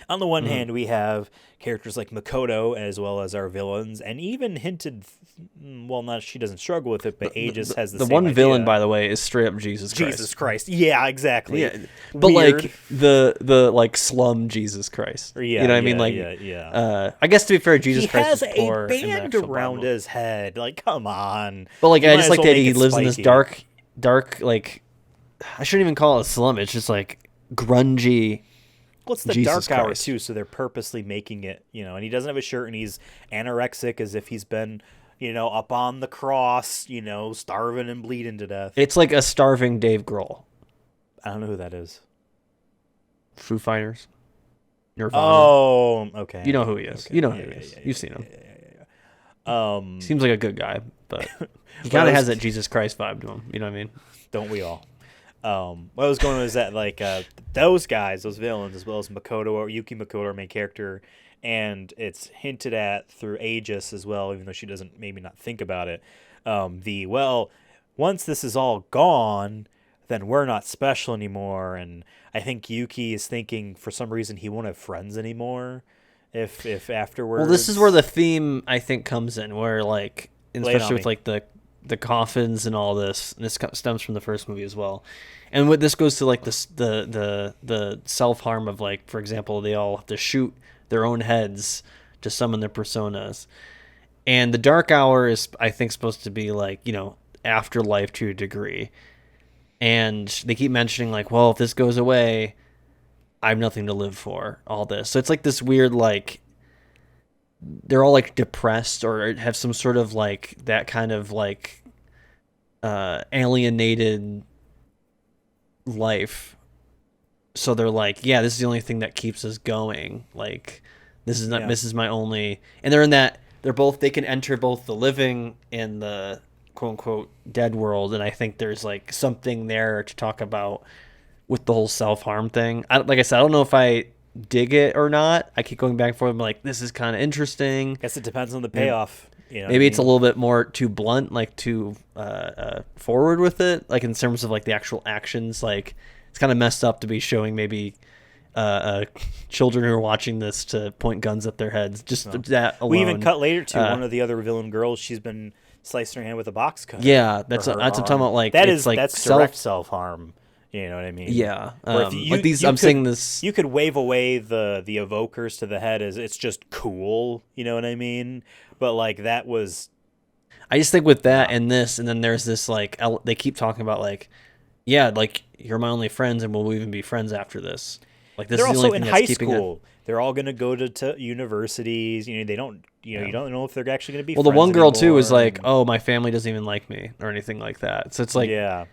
On the one hand, we have characters like Makoto as well as our villains, and even hinted, she doesn't struggle with it, but Aegis has the same one idea. Villain, by the way, is straight up Jesus Christ. Jesus Christ. Yeah, exactly. Yeah. But weird. Like the like slum Jesus Christ. You know what I mean? Like, I guess to be fair, Jesus Christ is poor. He has a band around his head. Like, come on. But like, I just like that he lives in this dark, like, I shouldn't even call it a slum. It's just like grungy. Well, it's the dark hour too, so they're purposely making it, and he doesn't have a shirt, and he's anorexic as if he's been, up on the cross, starving and bleeding to death. It's like a starving Dave Grohl. I don't know who that is. Foo Fighters. Nirvana. Oh, okay. You know who he is. Okay. You know who he is. You've seen him. Yeah. Seems like a good guy, but he kind of has that Jesus Christ vibe to him. You know what I mean? Don't we all? What I was going on is that like those guys, those villains, as well as Makoto or Yuki Makoto, our main character, and it's hinted at through Aegis as well, even though she doesn't maybe not think about it. Once this is all gone, then we're not special anymore, and I think Yuki is thinking for some reason he won't have friends anymore if afterwards. Well, this is where the theme I think comes in, where like especially with like the coffins and all this. And this stems from the first movie as well. And what this goes to like the self-harm of like, for example, they all have to shoot their own heads to summon their personas. And the dark hour is, I think, supposed to be like, afterlife to a degree. And they keep mentioning like, well, if this goes away, I have nothing to live for, all this. So it's like this weird, like, they're all like depressed or have some sort of like that kind of like alienated life. So they're like, yeah, this is the only thing that keeps us going. Like, this is my only, and they can enter both the living and the quote unquote dead world. And I think there's like something there to talk about with the whole self-harm thing. Like I said, I don't know if I dig it or not. I keep going back and forth. I'm like, this is kind of interesting. I guess it depends on the payoff. Maybe it's a little bit more too blunt, like too forward with it, like in terms of like the actual actions. Like it's kind of messed up to be showing maybe children who are watching this to point guns at their heads. Just that alone. We even cut later to one of the other villain girls. She's been slicing her hand with a box cutter. Yeah, that's what I'm talking about. Like that's direct self-harm. You know what I mean? Yeah. I'm saying this. You could wave away the evokers to the head as it's just cool. You know what I mean? But like that was. I just think with that and this, and then there's this like they keep talking about like, yeah, like you're my only friends, and we'll even be friends after this. Like this they're is the also only in thing high that's keeping school. They're all going to go to universities. You know, they don't. You know, you don't know if they're actually going to be. Well, the one girl too is like, oh, my family doesn't even like me or anything like that. So it's like, yeah,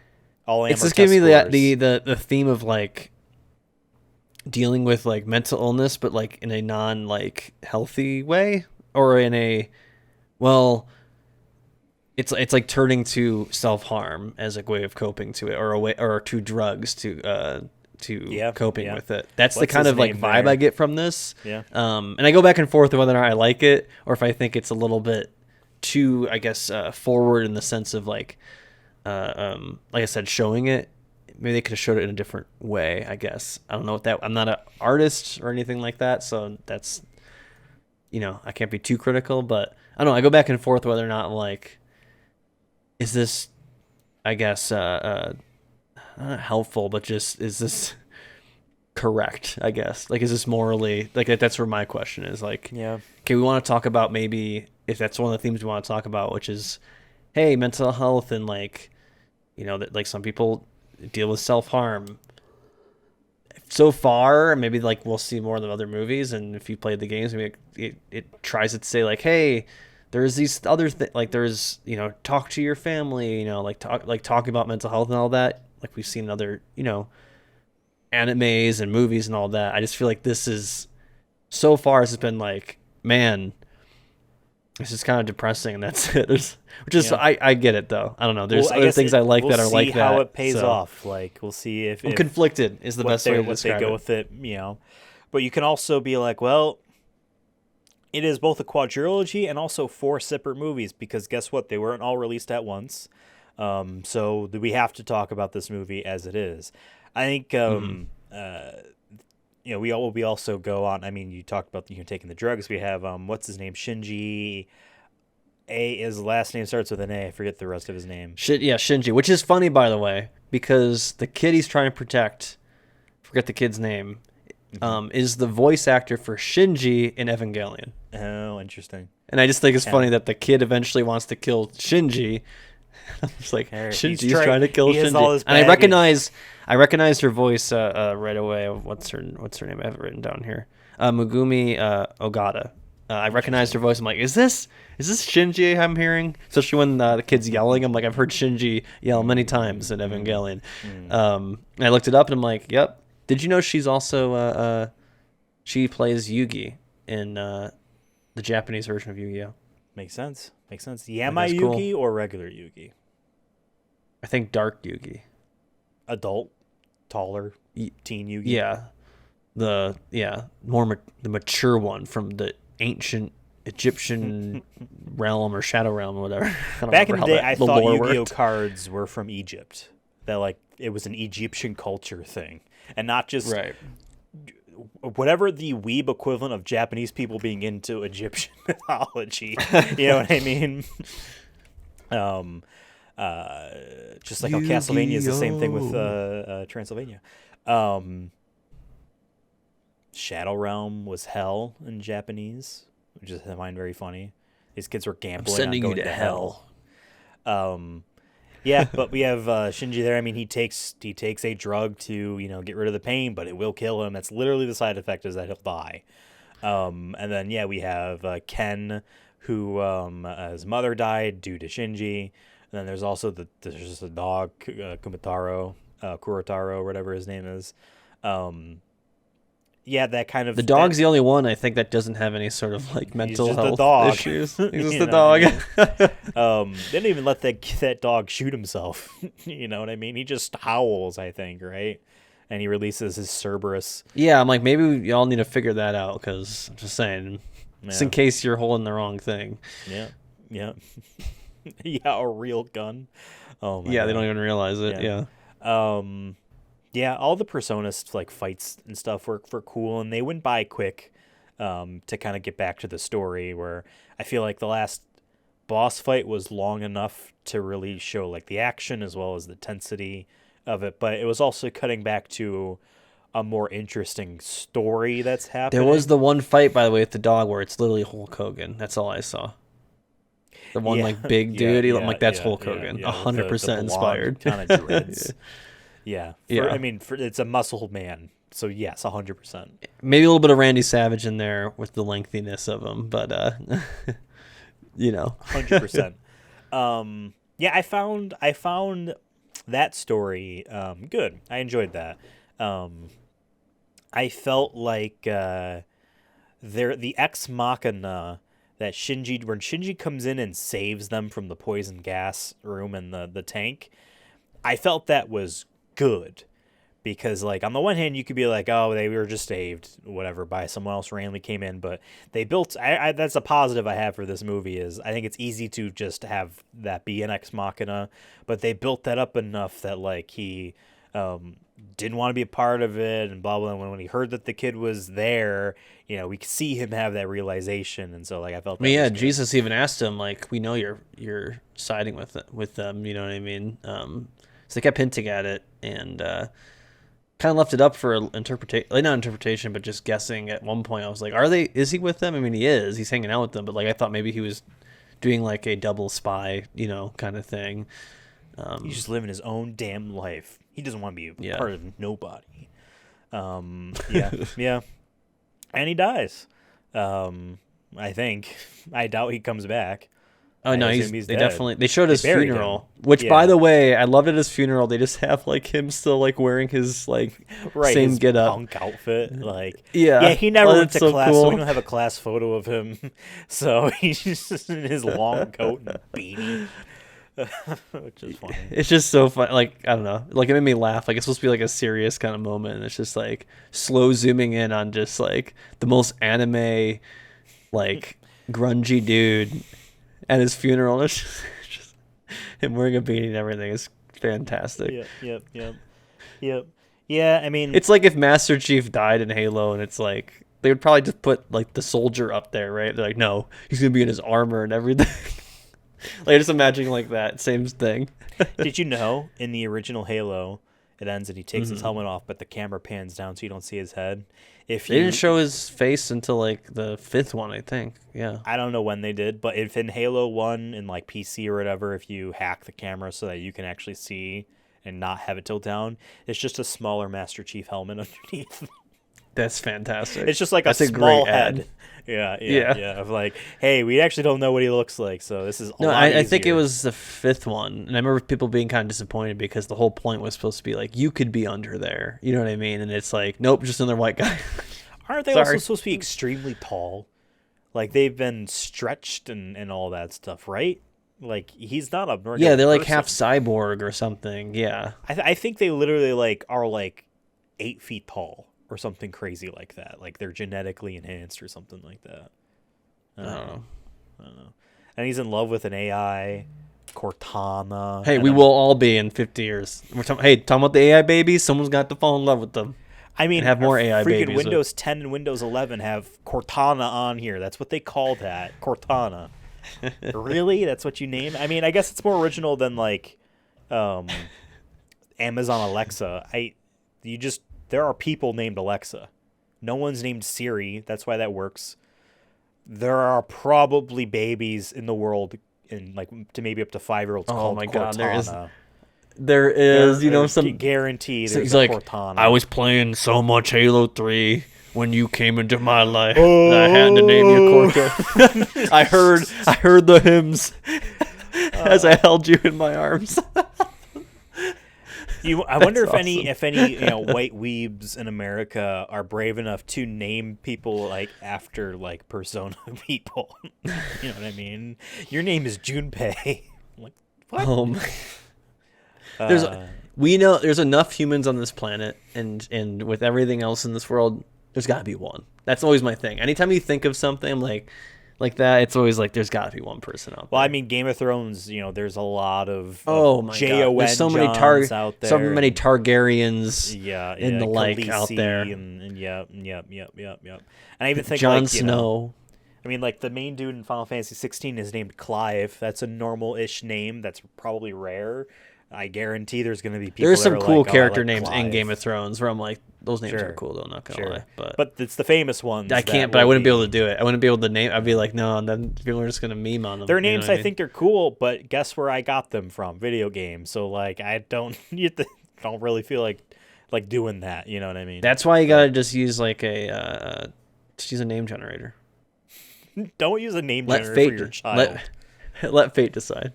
all it's just giving me the theme of like dealing with like mental illness, but like in a non like healthy way, or in a it's like turning to self harm as a way of coping to it, or to drugs to coping with it. That's the kind of like vibe I get from this. Yeah. And I go back and forth whether or not I like it or if I think it's a little bit too, I guess, forward in the sense of like I said, showing it. Maybe they could have showed it in a different way, I guess. I don't know what that. I'm not an artist or anything like that, so that's, I can't be too critical. But I don't know. I go back and forth whether or not like, is this, I guess, not helpful, but just is this correct? I guess like, is this morally like that's where my question is. Like, yeah, okay, we want to talk about maybe if that's one of the themes we want to talk about, which is, hey, mental health and like, that like some people deal with self-harm so far. Maybe like we'll see more in the other movies, and if you played the games, maybe it tries to say like, hey, there's these other like there's talk to your family, like talking about mental health and all that, like we've seen in other animes and movies and all that. I just feel like this is so far it's been like, man, this is kind of depressing, and that's it. Which is, I get it though. I don't know. There's other things I like that are like that. We'll see how it pays off. Like we'll see if I'm conflicted is the best way to describe they go with it. But you can also be like, well, it is both a quadrilogy and also 4 separate movies, because guess what? They weren't all released at once. So we have to talk about this movie as it is. I think we also go on. I mean, you talked about taking the drugs. We have what's his name, Shinji. His last name starts with an A. I forget the rest of his name. Shinji, which is funny, by the way, because the kid he's trying to protect, forget the kid's name, is the voice actor for Shinji in Evangelion. Oh, interesting. And I just think it's funny that the kid eventually wants to kill Shinji. I'm just like, Shinji's trying to kill Shinji. And I recognize her voice right away. What's her name? I have it written down here. Megumi Ogata. I recognized her voice. I'm like, is this Shinji I'm hearing? Especially when the kid's yelling. I'm like, I've heard Shinji yell many times in Evangelion. And I looked it up and I'm like, yep. Did you know she's also she plays Yugi in the Japanese version of Yu-Gi-Oh? Makes sense. Yamai Yugi or regular Yugi? I think dark Yugi. Adult, taller, teen Yugi. Yeah. The mature one from the ancient Egyptian realm or shadow realm or whatever. Back in the day, I thought Yu-Gi-Oh cards were from Egypt. That like it was an Egyptian culture thing, and not just whatever the weeb equivalent of Japanese people being into Egyptian mythology. You know what I mean? Just like how Castlevania is the same thing with Transylvania. Shadow Realm was hell in Japanese, which is I find very funny. These kids were gambling on going to hell. Yeah, but we have Shinji there. I mean, he takes a drug to get rid of the pain, but it will kill him. That's literally the side effect, is that he'll die. And then we have Ken, who his mother died due to Shinji. And then there's also there's a dog, Kumataro, Kurotaro, whatever his name is. That kind of... The dog's the only one, I think, that doesn't have any sort of, like, mental health issues. He's just the dog. They didn't even let that dog shoot himself. You know what I mean? He just howls, I think, right? And he releases his Cerberus. Yeah, I'm like, maybe y'all need to figure that out, because I'm just saying, just in case you're holding the wrong thing. Yeah. A real gun. Oh my God. They don't even realize it. Yeah. All the Personas like fights and stuff were cool, and they went by quick to kind of get back to the story, where I feel like the last boss fight was long enough to really show like the action as well as the intensity of it, but it was also cutting back to a more interesting story that's happening. There was the one fight, by the way, with the dog where it's literally Hulk Hogan. That's all I saw. The one like big dude, like that's Hulk Hogan, 100% inspired. Kind of dreads. I mean, it's a muscle man, so yes, 100%. Maybe a little bit of Randy Savage in there with the lengthiness of him, but 100%. I found that story good. I enjoyed that. I felt like the ex machina that Shinji, when Shinji comes in and saves them from the poison gas room and the tank, I felt that was good. Because, like, on the one hand, you could be like, oh, they were just saved, whatever, by someone else randomly came in. But they built... that's a positive I have for this movie is I think it's easy to just have that be an ex machina. But they built that up enough that, like, he didn't want to be a part of it and blah, blah. And when he heard that the kid was there, we could see him have that realization. And so, like, I felt that was good. Jesus even asked him, like, we know you're siding with them, you know what I mean? So they kept hinting at it and... kind of left it up for interpretation, like not interpretation, but just guessing. At one point, I was like, is he with them? I mean, he is. He's hanging out with them, but like I thought maybe he was doing like a double spy, kind of thing. He's just living his own damn life. He doesn't want to be a part of nobody. Yeah. And he dies. I think. I doubt he comes back. Oh no, they showed his funeral, which by the way, I loved at his funeral. They just have like him still like wearing his like same his get up punk outfit, like he never went to class, cool. So we don't have a class photo of him. So he's just in his long coat and beanie, which is funny. It's just so fun. Like I don't know, like it made me laugh. Like it's supposed to be like a serious kind of moment, and it's just like slow zooming in on just like the most anime, like grungy dude. At his funeral, it's just him wearing a beanie and everything is fantastic. Yep. Yeah, I mean... It's like if Master Chief died in Halo, and it's like... They would probably just put, like, the soldier up there, right? They're like, no, he's going to be in his armor and everything. Like, just imagining like that. Same thing. Did you know, in the original Halo, it ends and he takes his helmet off, but the camera pans down so you don't see his head? They didn't show his face until like the 5th one, I think. Yeah. I don't know when they did, but if in Halo 1 in like PC or whatever, if you hack the camera so that you can actually see and not have it tilt down, it's just a smaller Master Chief helmet underneath. That's fantastic. It's just like a small head. Yeah. Of like, hey, we actually don't know what he looks like, so this is a lot easier. I think it was the 5th one, and I remember people being kind of disappointed because the whole point was supposed to be like, you could be under there. You know what I mean? And it's like, nope, just another white guy. Aren't they also supposed to be extremely tall? Like, they've been stretched and all that stuff, right? Like, he's not a regular they're like person. half cyborg or something, yeah. I think they literally, like, are, like, 8 feet tall. Or something crazy like that. Like they're genetically enhanced or something like that. I don't know. And he's in love with an AI, Cortana. Hey, we will all be in 50 years. We're talking about the AI babies. Someone's got to fall in love with them. I mean, and have more AI babies. Freaking Windows 10 and Windows 11 have Cortana on here. That's what they call that. Cortana. Really? That's what you name? I mean, I guess it's more original than like Amazon Alexa. There are people named Alexa. No one's named Siri. That's why that works. There are probably babies in the world, in like to maybe up to 5-year-olds. Oh my God, Cortana. There is, some guarantee. He's like, Cortana. I was playing so much Halo 3 when you came into my life. And I had to name you Cortana. I heard the hymns as I held you in my arms. I wonder if any white weebs in America are brave enough to name people like after like Persona people. You know what I mean? Your name is Junpei. Like what? We know there's enough humans on this planet, and with everything else in this world, there's got to be one. That's always my thing. Anytime you think of something like that, it's always like there's got to be one person out there. Well, I mean, Game of Thrones, there's a lot of Jon there's so many out there. So many Targaryens in the Khaleesi out there. And yep. And I even think Jon Snow. I mean, like, the main dude in Final Fantasy 16 is named Clive. That's a normal-ish name. That's probably rare. I guarantee there's going to be people There's some cool like, character like names Clive. in Game of Thrones where I'm like, those names are cool though, not going to lie. But it's the famous ones. I can't, but I wouldn't be able to do it. I wouldn't be able to name. I'd be like, no, and then people are just going to meme on them. Their names, I think, are cool, but guess where I got them from? Video games. So, like, I don't really feel like doing that. You know what I mean? That's why you got to just use like just use a name generator. Don't use a name generator for your child. Let fate decide.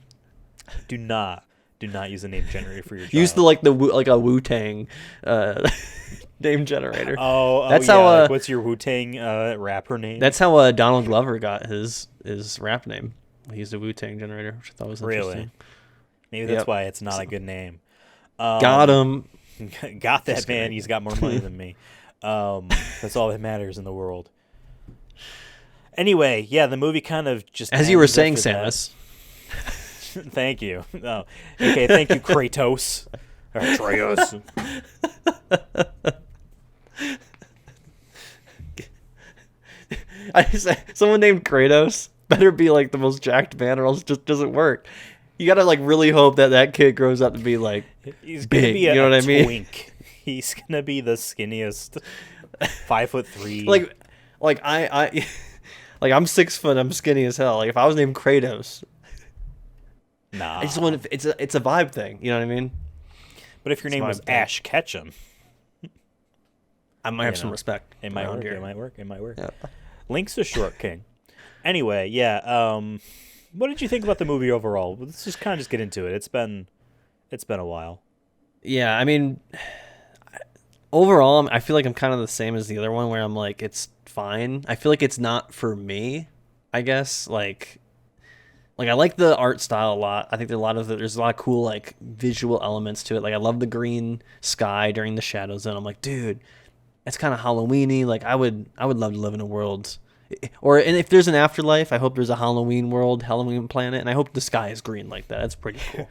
Do not use a name generator for your child. Use like a Wu-Tang name generator. That's how. What's your Wu-Tang rapper name? That's how Donald Glover got his rap name. He used a Wu-Tang generator, which I thought was interesting. Maybe that's why it's not a good name. Got him. Got that man. He's got more money than me. That's all that matters in the world. Anyway, yeah, the movie kind of just... As you were saying, Samus. Thank you. Oh, okay, thank you, Kratos. Or Atreus. Someone named Kratos better be like the most jacked man, or else it just doesn't work. You gotta like really hope that kid grows up to be like he's big. Gonna be you know what I mean? Twink. He's gonna be the skinniest, 5'3". Like I like I'm 6 foot. I'm skinny as hell. Like if I was named Kratos, nah. I just want it's a vibe thing. You know what I mean? But if your name was Ash Ketchum, I might have some respect. It might work. It might work. It might work. Yeah. Link's a short king. Anyway, yeah. What did you think about the movie overall? Let's just kind of just get into it. It's been a while. Yeah, I mean, overall, I feel like I'm kind of the same as the other one, where I'm like, it's fine. I feel like it's not for me, I guess. Like I like the art style a lot. I think there's a lot of cool like visual elements to it. Like I love the green sky during the shadow zone. I'm like, dude, it's kind of Halloween-y. Like I would love to live in a world, and if there's an afterlife, I hope there's a Halloween world, Halloween planet, and I hope the sky is green like that. That's pretty cool.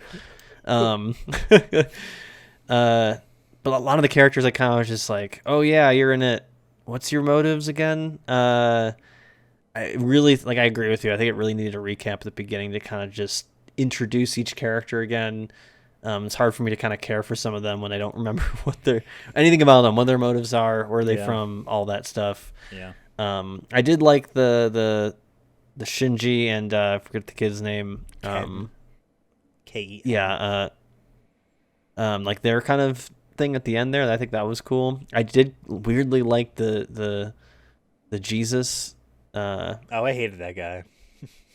But a lot of the characters, I kind of was just like, oh yeah, you're in it. What's your motives again? I really I agree with you. I think it really needed a recap at the beginning to kind of just introduce each character again. It's hard for me to kind of care for some of them when I don't remember anything about them, what their motives are, where they from, all that stuff. Yeah. I did like the Shinji and I forget the kid's name. K. Yeah. Like their kind of thing at the end there. I think that was cool. I did weirdly like the Jesus. I hated that guy.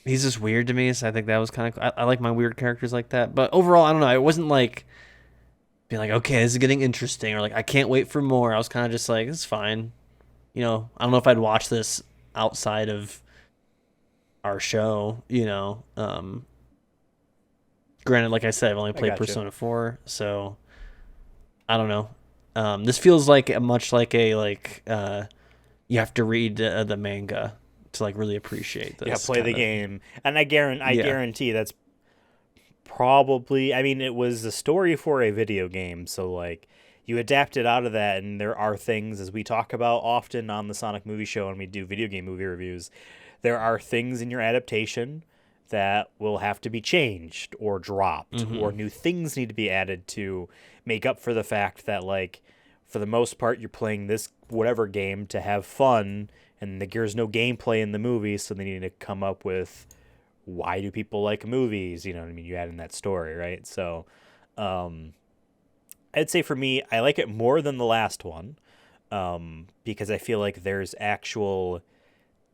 He's just weird to me, so I think that was kind of cool. I like my weird characters like that. But overall, I don't know. It wasn't like being like, okay, this is getting interesting, or like I can't wait for more. I was kind of just like, it's fine. You know, I don't know if I'd watch this outside of our show. You know, granted, like I said, I've only played Persona 4, so I don't know. This feels like much like you have to read the manga to like really appreciate this. Yeah, play the game, and I guarantee that's probably. I mean, it was a story for a video game, so like you adapted out of that, and there are things, as we talk about often on the Sonic Movie Show when we do video game movie reviews, there are things in your adaptation that will have to be changed or dropped, or new things need to be added to make up for the fact that, like, for the most part, you're playing this whatever game to have fun, and there's no gameplay in the movie, so they need to come up with why do people like movies? You know what I mean? You add in that story, right? So, I'd say for me, I like it more than the last one, because I feel like there's actual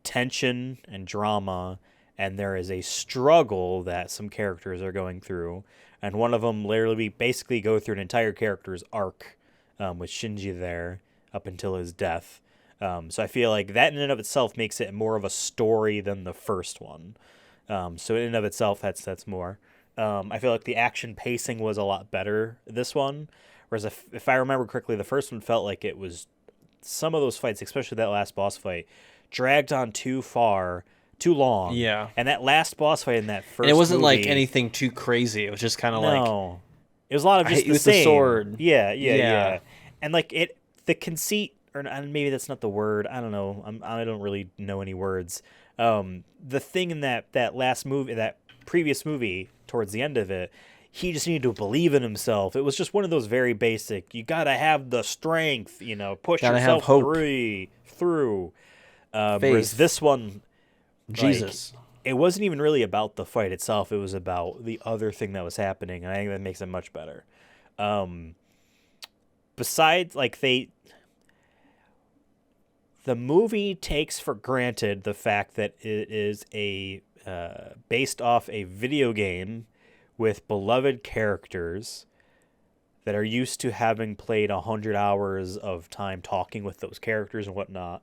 tension and drama, and there is a struggle that some characters are going through, and one of them literally basically go through an entire character's arc, with Shinji there up until his death. So I feel like that in and of itself makes it more of a story than the first one. So in and of itself, that's more. I feel like the action pacing was a lot better this one, whereas if I remember correctly, the first one felt like it was some of those fights, especially that last boss fight, dragged on too long. Yeah. And that last boss fight in that first and it wasn't movie, like anything too crazy. It was just kind of like... It was a lot of just the same. sword. Yeah. And like the conceit, or maybe that's not the word. I don't know. I don't really know any words. The thing in that last movie, that previous movie, towards the end of it, he just needed to believe in himself. It was just one of those very basic, you gotta have the strength, push gotta yourself have hope. through. Faith. Whereas this one, Jesus. It wasn't even really about the fight itself. It was about the other thing that was happening, and I think that makes it much better. Besides, the movie takes for granted the fact that it is based off a video game with beloved characters that are used to having played 100 hours of time talking with those characters and whatnot.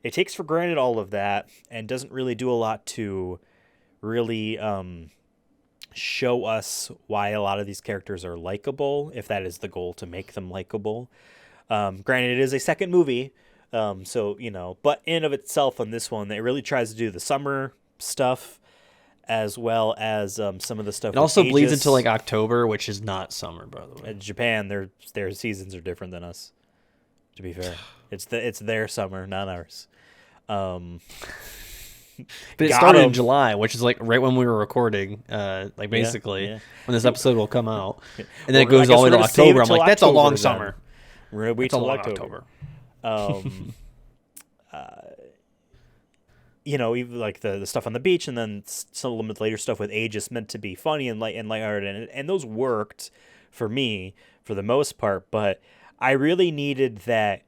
It takes for granted all of that and doesn't really do a lot to really show us why a lot of these characters are likable, if that is the goal, to make them likable. Granted, it is a second movie, but in of itself on this one, it really tries to do the summer stuff as well as some of the stuff. It also bleeds into October, which is not summer, by the way. In Japan, their seasons are different than us. To be fair, it's their summer, not ours. But it started in July, which is right when we were recording, basically when this episode will come out, and then it goes all the way to October. I'm like, that's a long summer. We're gonna wait till October. Even the stuff on the beach, and then some of the later stuff with Aegis meant to be funny and lighthearted, and those worked for me for the most part. But I really needed that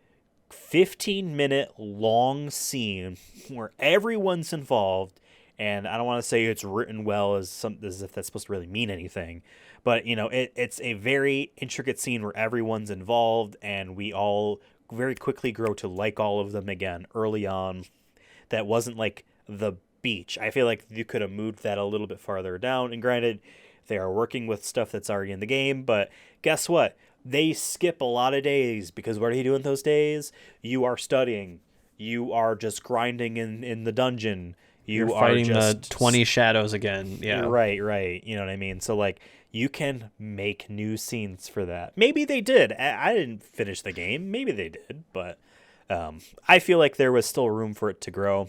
15-minute long scene where everyone's involved, and I don't want to say it's written well as if that's supposed to really mean anything, but it's a very intricate scene where everyone's involved, and we all very quickly grow to like all of them again early on. That wasn't like the beach. I feel like you could have moved that a little bit farther down, and granted, they are working with stuff that's already in the game, but guess what? They skip a lot of days, because what are you doing those days? You are studying. You are just grinding in the dungeon. You're fighting the 20 shadows again. Yeah. Right. You know what I mean? So, you can make new scenes for that. Maybe they did. I didn't finish the game. Maybe they did, but I feel like there was still room for it to grow.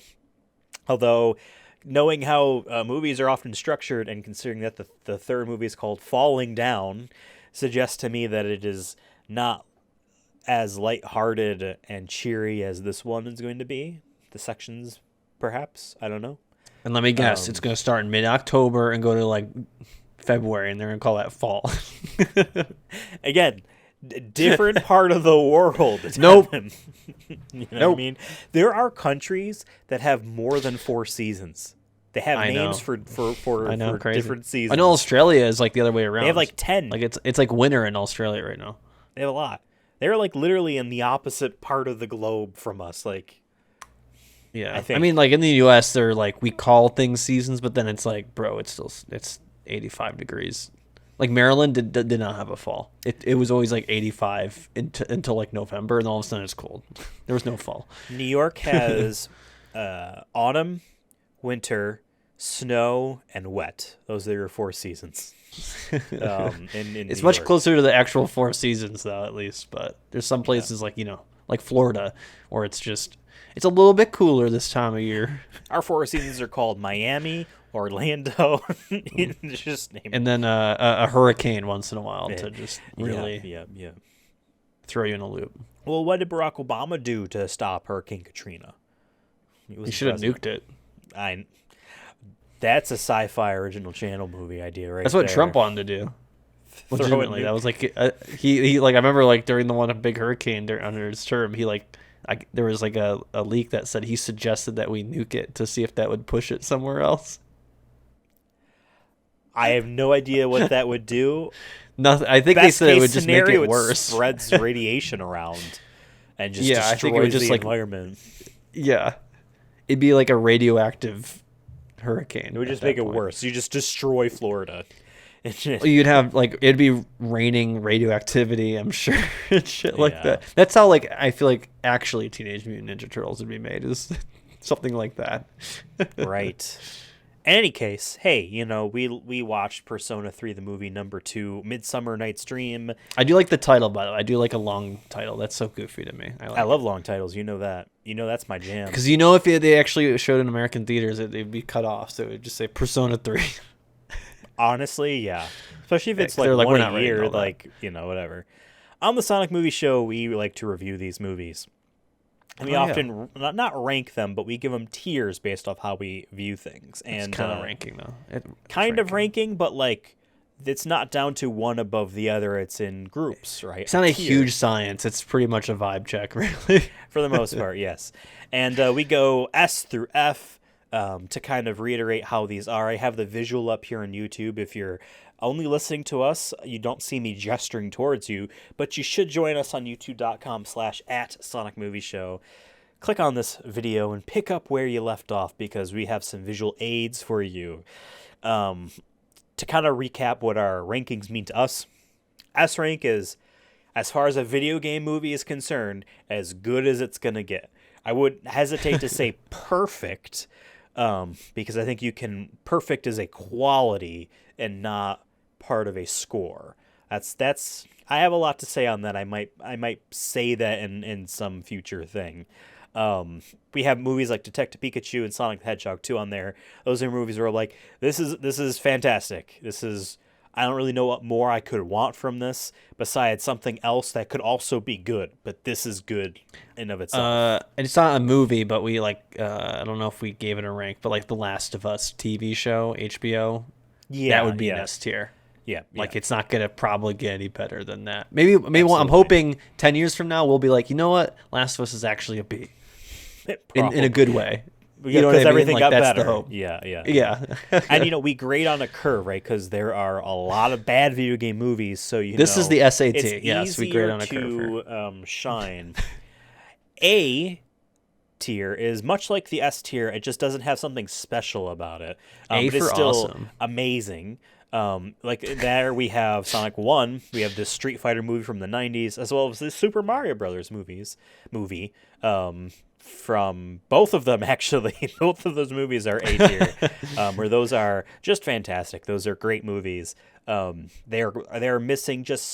Although, knowing how movies are often structured, and considering that the third movie is called Falling Down, suggests to me that it is not as lighthearted and cheery as this one is going to be. The sections, perhaps. I don't know. And let me guess, it's going to start in mid-October and go to February, and they're going to call that fall. Again, different part of the world. Nope. You know what I mean? There are countries that have more than 4 seasons. They have names for different seasons. I know Australia is the other way around. They have 10. It's winter in Australia right now. They have a lot. They're literally in the opposite part of the globe from us. Yeah. I mean, in the U.S., they're we call things seasons, but then it's it's 85 degrees. Maryland did not have a fall. It was always 85 until November, and all of a sudden it's cold. There was no fall. New York has autumn, winter, snow, and wet. Those are your 4 seasons. It's much closer to the actual 4 seasons, though, at least. But there's some places like Florida, where it's a little bit cooler this time of year. Our 4 seasons are called Miami, Orlando, just name it. And then a hurricane once in a while to just really throw you in a loop. Well, what did Barack Obama do to stop Hurricane Katrina? He should have nuked it. That's a sci-fi original channel movie idea, right? That's what Trump wanted to do. Legitimately, that was he I remember during the one big hurricane under his term, there was a leak that said he suggested that we nuke it to see if that would push it somewhere else. I have no idea what that would do. Nothing. I think they said it would just make it worse. Spreads radiation around and just destroys I think it would just the environment. Yeah, it'd be like a radioactive hurricane. It would just make it worse. You just destroy Florida. You'd have it'd be raining radioactivity, I'm sure, and shit like that. That's how I feel actually Teenage Mutant Ninja Turtles would be made, is something like that. Right. In any case, hey, we watched Persona 3, the movie number 2, Midsummer Night's Dream. I do like the title, by the way. I do like a long title. That's so goofy to me. I love long titles. You know that. That's my jam. Because if they actually showed in American theaters, they'd be cut off. So it would just say Persona 3. Honestly, yeah. Especially if it's They're like we're one not a ready to year, know that. like, whatever. On the Sonic Movie Show, we like to review these movies. And we often not rank them, but we give them tiers based off how we view things. And It's kind of ranking, though. Of ranking, but like it's not down to one above the other. It's in groups, right? It's not a huge science. It's pretty much a vibe check, really. For the most part, yes. And we go S through F to kind of reiterate how these are. I have the visual up here on YouTube. If you're only listening to us, you don't see me gesturing towards you, but you should join us on youtube.com/@SonicMovieShow. Click on this video and pick up where you left off because we have some visual aids for you. To kind of recap what our rankings mean to us, S rank is, as far as a video game movie is concerned, as good as it's going to get. I would hesitate to say perfect, because I think perfect is a quality and not part of a score. That's I have a lot to say on that. I might say that in some future thing. We have movies like Detective Pikachu and Sonic the Hedgehog 2 on there. Those are movies where I'm like, this is fantastic. I don't really know what more I could want from this besides something else that could also be good, but this is good in of itself. And it's not a movie, but we I don't know if we gave it a rank, but like The Last of Us TV show, HBO, that would be an S tier. Yeah, like it's not gonna probably get any better than that. Maybe I'm hoping 10 years from now we'll be like, you know what, Last of Us is actually a B, in a good way. You know what I mean? Everything got that's better. The hope. Yeah. And we grade on a curve, right? Because there are a lot of bad video game movies. So this is the SAT. It's yes, we grade on a curve to shine. A tier is much like the S tier. It just doesn't have something special about it. A but it's for still awesome. Amazing. Like there we have Sonic 1. We have this Street Fighter movie from the 90s, as well as the Super Mario Brothers movie. From both of them, actually. Both of those movies are A tier, where those are just fantastic. Those are great movies. They're missing just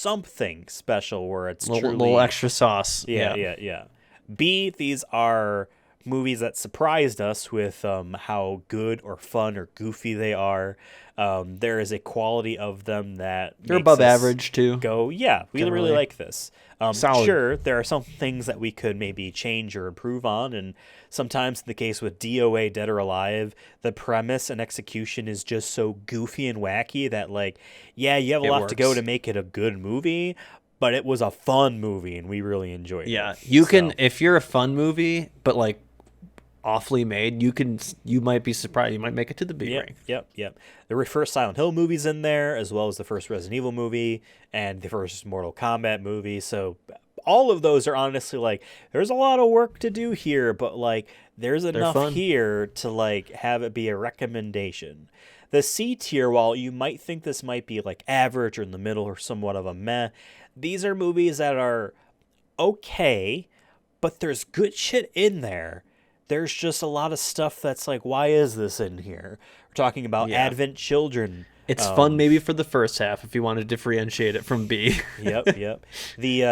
something special where it's a truly little extra sauce. Yeah. B, these are movies that surprised us with how good or fun or goofy they are. There is a quality of them that they're above average too. We really like this. Solid. Sure, there are some things that we could maybe change or improve on, and sometimes in the case with DOA Dead or Alive, the premise and execution is just so goofy and wacky that you have a lot to go to make it a good movie, but it was a fun movie and we really enjoyed it. Yeah, can, if you're a fun movie, but awfully made, you might be surprised. You might make it to the B rank. Yep. The first Silent Hill movie's in there, as well as the first Resident Evil movie and the first Mortal Kombat movie. So all of those are honestly there's a lot of work to do here, but there's enough here to have it be a recommendation. The C tier, while you might think this might be average or in the middle or somewhat of a meh, these are movies that are okay, but there's good shit in there. There's just a lot of stuff that's why is this in here? We're talking about Advent Children. It's fun maybe for the first half if you want to differentiate it from B. Yep. The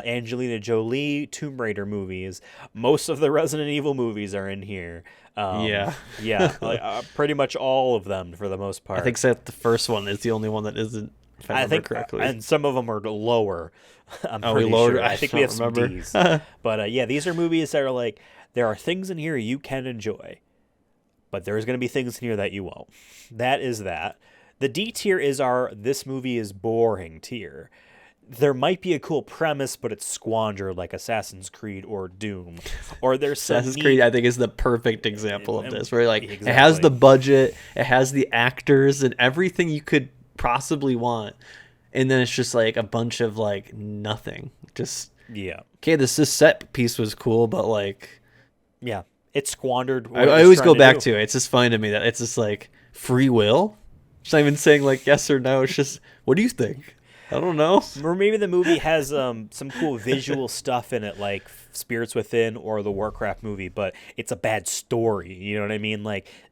Angelina Jolie Tomb Raider movies. Most of the Resident Evil movies are in here. Pretty much all of them for the most part. I think the first one is the only one that isn't, if I remember correctly. And some of them are lower. We lowered sure. I think we have some Ds. But these are movies that are there are things in here you can enjoy, but there's going to be things in here that you won't. That is that. The D tier is our this movie is boring tier. There might be a cool premise, but it's squandered like Assassin's Creed or Doom. Or there's Assassin's Creed, I think, is the perfect example of this, where it has the budget, it has the actors, and everything you could possibly want. And then it's just a bunch of nothing. Just okay, this set piece was cool, but it's squandered. I always go back to it. It's just funny to me that it's just free will. It's not even saying yes or no. It's just, what do you think? I don't know. Or maybe the movie has some cool visual stuff in it, like Spirits Within or the Warcraft movie, but it's a bad story. You know what I mean?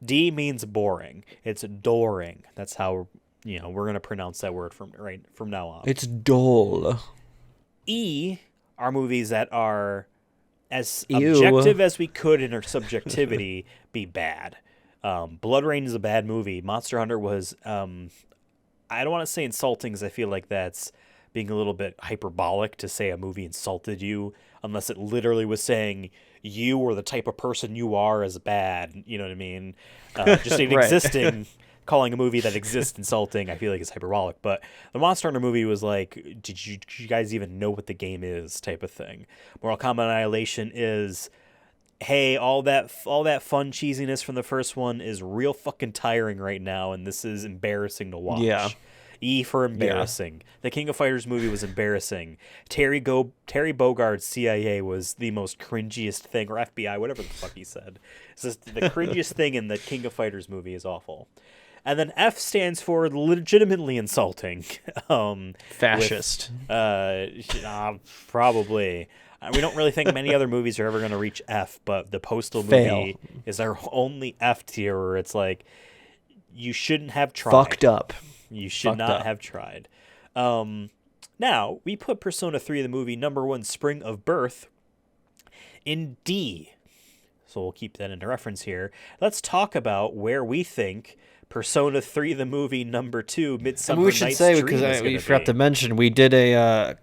D means boring. It's doring. That's how we're gonna pronounce that word from now on. It's dull. E are movies that are as Ew. objective as we could in our subjectivity, be bad. Blood Rain is a bad movie. Monster Hunter was, I don't want to say insulting, because I feel like that's being a little bit hyperbolic to say a movie insulted you, unless it literally was saying you or the type of person you are is bad. You know what I mean? Just it Right. existing, calling a movie that exists insulting, I feel like is hyperbolic. But the Monster Hunter movie was like, did you guys even know what the game is type of thing. Mortal Kombat Annihilation is, hey, all that fun cheesiness from the first one is real fucking tiring right now, and this is embarrassing to watch. Yeah. E for embarrassing. Yeah. The King of Fighters movie was embarrassing. Terry Bogard's CIA was the most cringiest thing, or FBI, whatever the fuck he said. It's just the cringiest thing in the King of Fighters movie is awful. And then F stands for legitimately insulting. Fascist. Probably. We don't really think many other movies are ever going to reach F, but the Postal movie is our only F tier where it's like, you shouldn't have tried. Fucked up. You should not have tried. Now, we put Persona 3, the movie, number 1, Spring of Birth, in D. So we'll keep that into reference here. Let's talk about where we think Persona 3, the movie, number 2, Midsummer Night's Dream is going to be. Because we forgot to mention, we did a,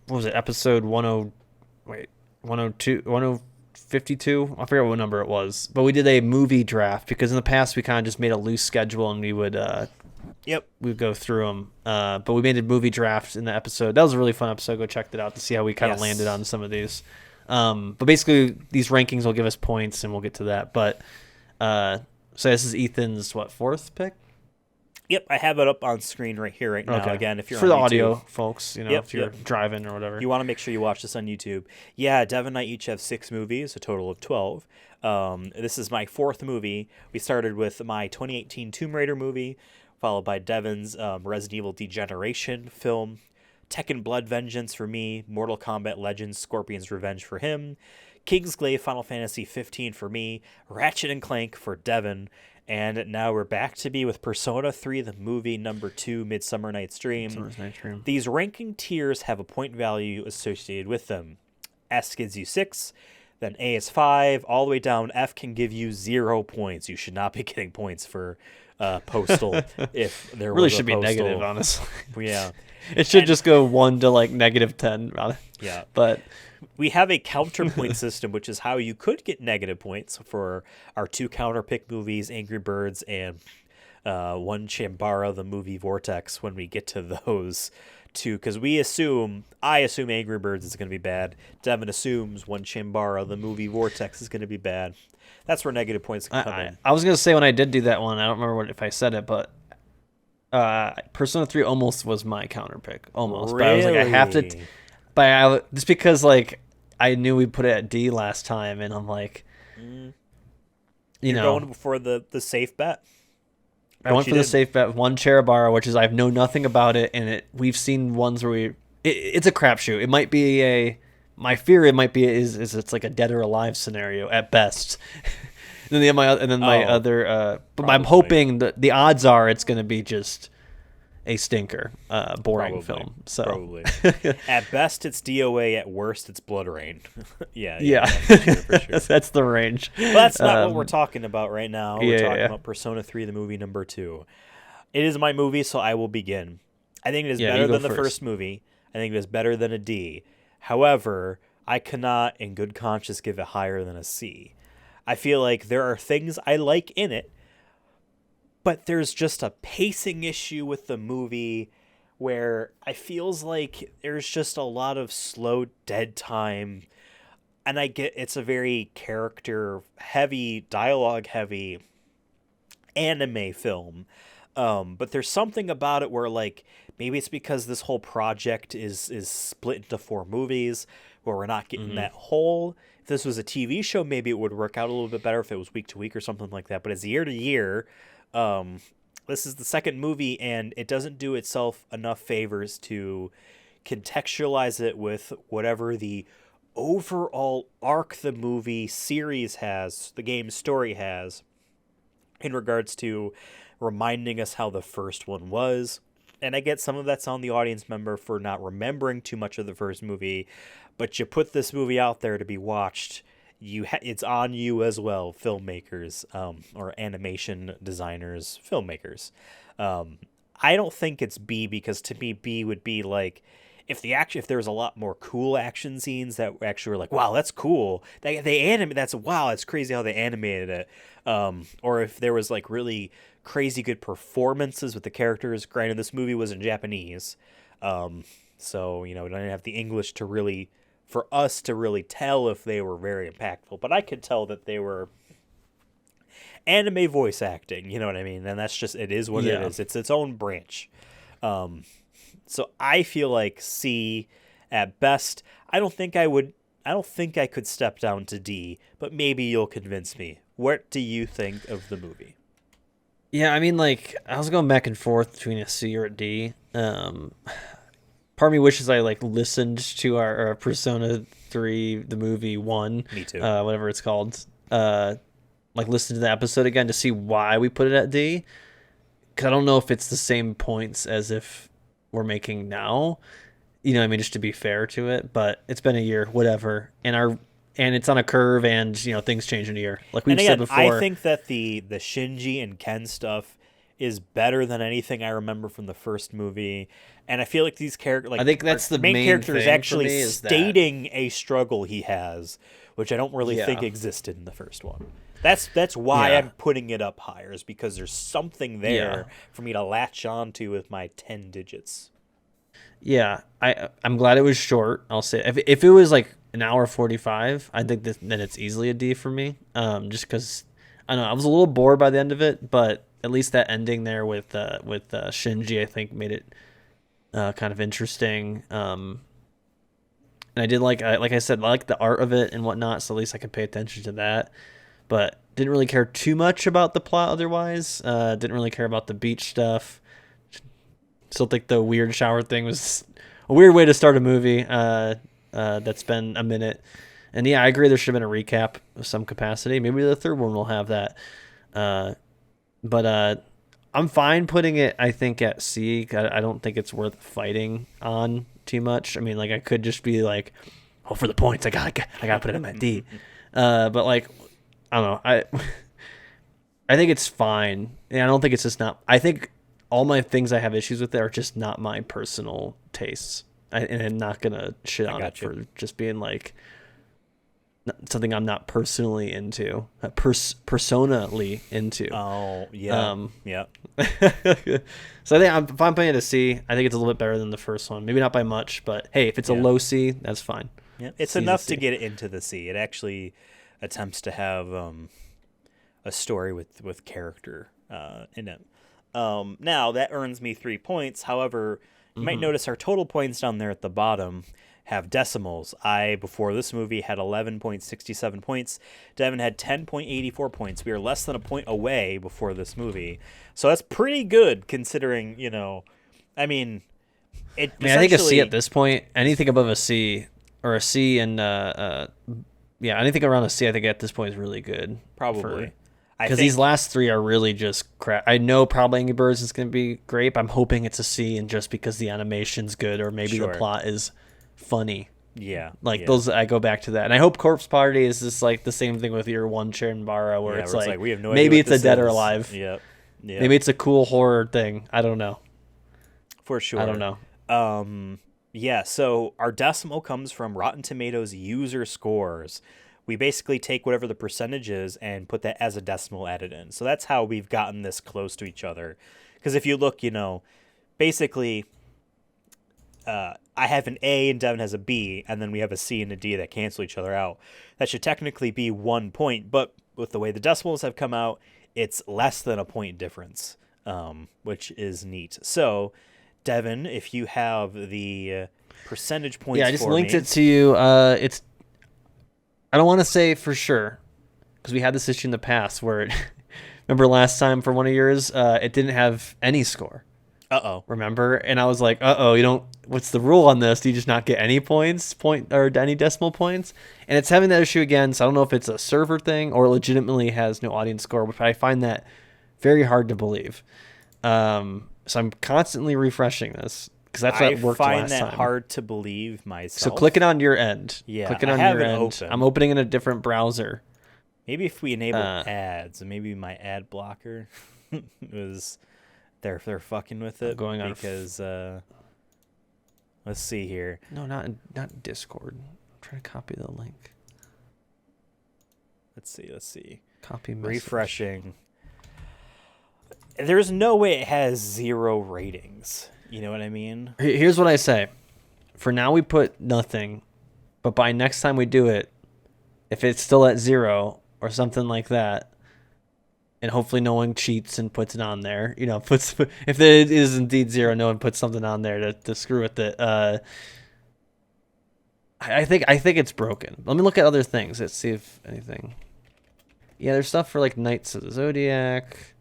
what was it, episode 152? I forget what number it was. But we did a movie draft, because in the past we kind of just made a loose schedule and we would... we'd go through them. But we made a movie draft in the episode. That was a really fun episode. Go check that out to see how we kind of landed on some of these. But basically, these rankings will give us points, and we'll get to that. But so this is Ethan's, fourth pick? Yep, I have it up on screen right here right now. Okay. Again, if you're for on the YouTube. Audio, folks, if you're driving or whatever. You want to make sure you watch this on YouTube. Yeah, Dev and I each have 6 movies, a total of 12. This is my 4th movie. We started with my 2018 Tomb Raider movie, followed by Devin's Resident Evil Degeneration film, Tekken Blood Vengeance for me, Mortal Kombat Legends Scorpion's Revenge for him, Kingsglaive Final Fantasy 15 for me, Ratchet and Clank for Devin, and now we're back to be with Persona 3, the movie, number 2, Midsummer Night's Dream. These ranking tiers have a point value associated with them. S gives you 6, then A is 5, all the way down. F can give you 0 points. You should not be getting points for Postal if there really was should a Postal. Be negative, honestly. Yeah. It should just go 1 to -10. Yeah. But we have a counterpoint system, which is how you could get negative points for our 2 counter pick movies, Angry Birds and One Chambara, the movie Vortex, when we get to those 2. Because I assume Angry Birds is going to be bad. Devin assumes One Chambara, the movie Vortex, is going to be bad. That's where negative points can come in. I was going to say when I did do that one, I don't remember if I said it, but Persona 3 almost was my counter pick. Almost. Really? But I was like, I have to... just because, I knew we put it at D last time, and I'm like... You're going for the safe bet? I went for the safe bet. One Cherubara, which is I know nothing about it, and we've seen ones where it's a crapshoot. It might be my fear. It might be is it's like a dead or alive scenario at best. But I'm hoping that the odds are it's going to be just a stinker, boring film. So probably. At best, it's DOA. At worst, it's Blood Rain. Yeah. For sure. That's the range. Well, that's not what we're talking about right now. We're talking about Persona 3, the movie, number 2. It is my movie, so I will begin. I think it is better than the first movie. I think it is better than a D. However, I cannot, in good conscience, give it higher than a C. I feel like there are things I like in it, but there's just a pacing issue with the movie where I feels like there's just a lot of slow dead time. And I get it's a very character heavy, dialogue heavy anime film. But there's something about it where maybe it's because this whole project is split into 4 movies where we're not getting that whole. If this was a TV show, maybe it would work out a little bit better if it was week to week or something like that. But it's year to year. This is the second movie, and it doesn't do itself enough favors to contextualize it with whatever the overall arc the movie series has, the game story has, in regards to reminding us how the first one was, and I get some of that's on the audience member for not remembering too much of the first movie, but you put this movie out there to be watched. It's on you as well, filmmakers, or animation designers, filmmakers. I don't think it's B, because to me B would be like if there was a lot more cool action scenes that actually were like, wow, that's cool. That's crazy how they animated it. Or if there was like really crazy good performances with the characters. Granted, this movie was in Japanese, so we didn't have the English for us to really tell if they were very impactful. But I could tell that they were anime voice acting, you know what I mean? And that's just, it is what it is. It's its own branch. So I feel like C at best. I don't think I could step down to D, but maybe you'll convince me. What do you think of the movie? Yeah, I mean, like, I was going back and forth between a C or a D. Part of me wishes I listened to our Persona 3, the movie 1. Me too. Whatever it's called. Listen to the episode again to see why we put it at D. Because I don't know if it's the same points as if we're making now. Just to be fair to it. But it's been a year, whatever. And it's on a curve, and things change in a year. Like we've said before. I think that the Shinji and Ken stuff is better than anything I remember from the first movie. And I feel like these characters, I think that's the main character is actually is stating a struggle he has, which I don't really think existed in the first one. That's why I'm putting it up higher, is because there's something there for me to latch on to with my 10 digits. Yeah, I'm glad it was short. I'll say if it was like an hour 45, I think then it's easily a D for me. Just because I don't know, I was a little bored by the end of it, but at least that ending there with Shinji, I think made it kind of interesting. And I did like I said, I like the art of it and whatnot, so at least I could pay attention to that. But didn't really care too much about the plot otherwise. Didn't really care about the beach stuff. Still think the weird shower thing was a weird way to start a movie. That's been a minute. And yeah, I agree there should have been a recap of some capacity. Maybe the third one will have that. But I'm fine putting it, I think, at C. I don't think it's worth fighting on too much. I mean, I could just be like, oh, for the points, I gotta put it in my D. But I don't know. I think it's fine. And I don't think it's just not. I think all my things I have issues with there are just not my personal tastes. And I'm not gonna shit on it for just being something I'm not personally into, personally into. Oh yeah, yeah. So I think if I'm putting it a C, I think it's a little bit better than the first one. Maybe not by much, but hey, if it's a low C, that's fine. Yeah, it's enough to get it into the C. It actually attempts to have a story with character in it. Now that earns me 3 points. However, you might notice our total points down there at the bottom have decimals. I, before this movie, had 11.67 points. Devin had 10.84 points. We are less than a point away before this movie. So that's pretty good considering, I mean, I think a C at this point, anything above a C or a C and, anything around a C, I think at this point is really good. Probably. Because these last three are really just crap. I know probably Angry Birds is going to be great, but I'm hoping it's a C, and just because the animation's good or maybe the plot is funny. Yeah. Those, I go back to that. And I hope Corpse Party is just the same thing with your one Sharon Barra, where it's we have no maybe idea it's a dead or alive. Yep. Maybe it's a cool horror thing. I don't know. For sure. I don't know. So our decimal comes from Rotten Tomatoes user scores. We basically take whatever the percentage is and put that as a decimal added in. So that's how we've gotten this close to each other. Because if you look, basically, I have an A and Devin has a B, and then we have a C and a D that cancel each other out. That should technically be 1 point, but with the way the decimals have come out, it's less than a point difference, which is neat. So, Devin, if you have the percentage points, I just linked it to you. It's. I don't want to say for sure, because we had this issue in the past where remember last time for one of yours, it didn't have any score. Remember? And I was like, what's the rule on this? Do you just not get any or any decimal points? And it's having that issue again, so I don't know if it's a server thing or legitimately has no audience score, which I find that very hard to believe. So I'm constantly refreshing this because that's what worked last time. I find that hard to believe myself. So click it on your end. Yeah, click it on your end. Open. I'm opening in a different browser. Maybe if we enable ads, maybe my ad blocker was they're fucking with it. I'm going on because let's see here. No, not Discord. I'm trying to copy the link. Let's see. Copy message. Refreshing. There's no way it has 0 ratings. You know what I mean? Here's what I say. For now, we put nothing, but by next time we do it, if it's still at 0 or something like that, and hopefully no one cheats and puts it on there, if it is indeed 0, no one puts something on there to screw with it. I think it's broken. Let me look at other things. Let's see if anything. Yeah, there's stuff for like Knights of the Zodiac,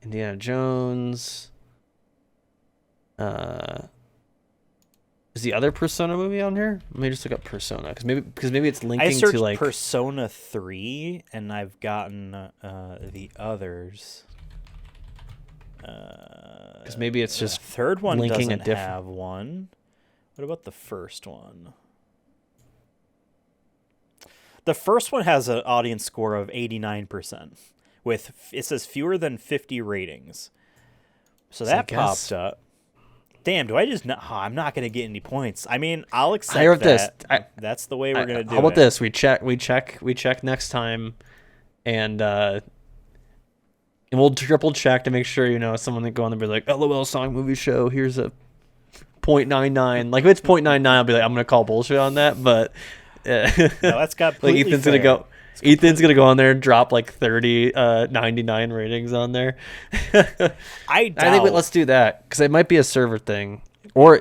Indiana Jones. Is the other Persona movie on here? Let me just look up Persona because maybe it's linking to like Persona 3, and I've gotten the others. Because maybe it's just the third one linking doesn't have one. What about the first one? The first one has an audience score of 89%, with it says fewer than 50 ratings. So that popped up. Damn, do I just not? Oh, I'm not going to get any points. I mean, I'll accept that. That's the way we're going to do it. How about this? We check next time, and we'll triple check to make sure someone that go on there be like, LOL Sonic Movie Show. Here's a 0.99. Like if it's 0.99, I'll be like, I'm going to call bullshit on that. But no, that's completely like Ethan's fair. Gonna go. Ethan's going to go on there and drop like 30, 99 ratings on there. I think let's do that because it might be a server thing. Or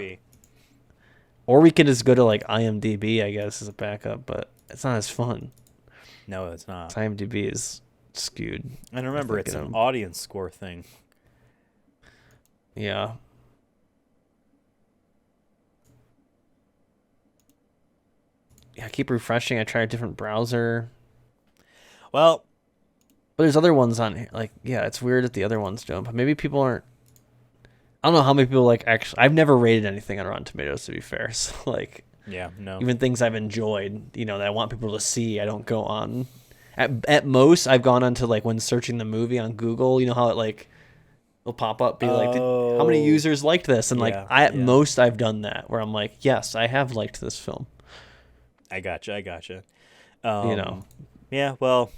we can just go to like IMDb, I guess, as a backup, but it's not as fun. No, it's not. IMDb is skewed. And remember, it's an audience score thing. Yeah. Yeah, I keep refreshing. I try a different browser. Well, but there's other ones on here. Like, yeah, it's weird that the other ones don't. But maybe people aren't. I don't know how many people like actually. I've never rated anything on Rotten Tomatoes, to be fair. So like, yeah, no. Even things I've enjoyed, that I want people to see, I don't go on. At most, I've gone on to like when searching the movie on Google. You know how it like will pop up, be like, how many users liked this? And like, most I've done that where I'm like, yes, I have liked this film. I gotcha. Yeah, well,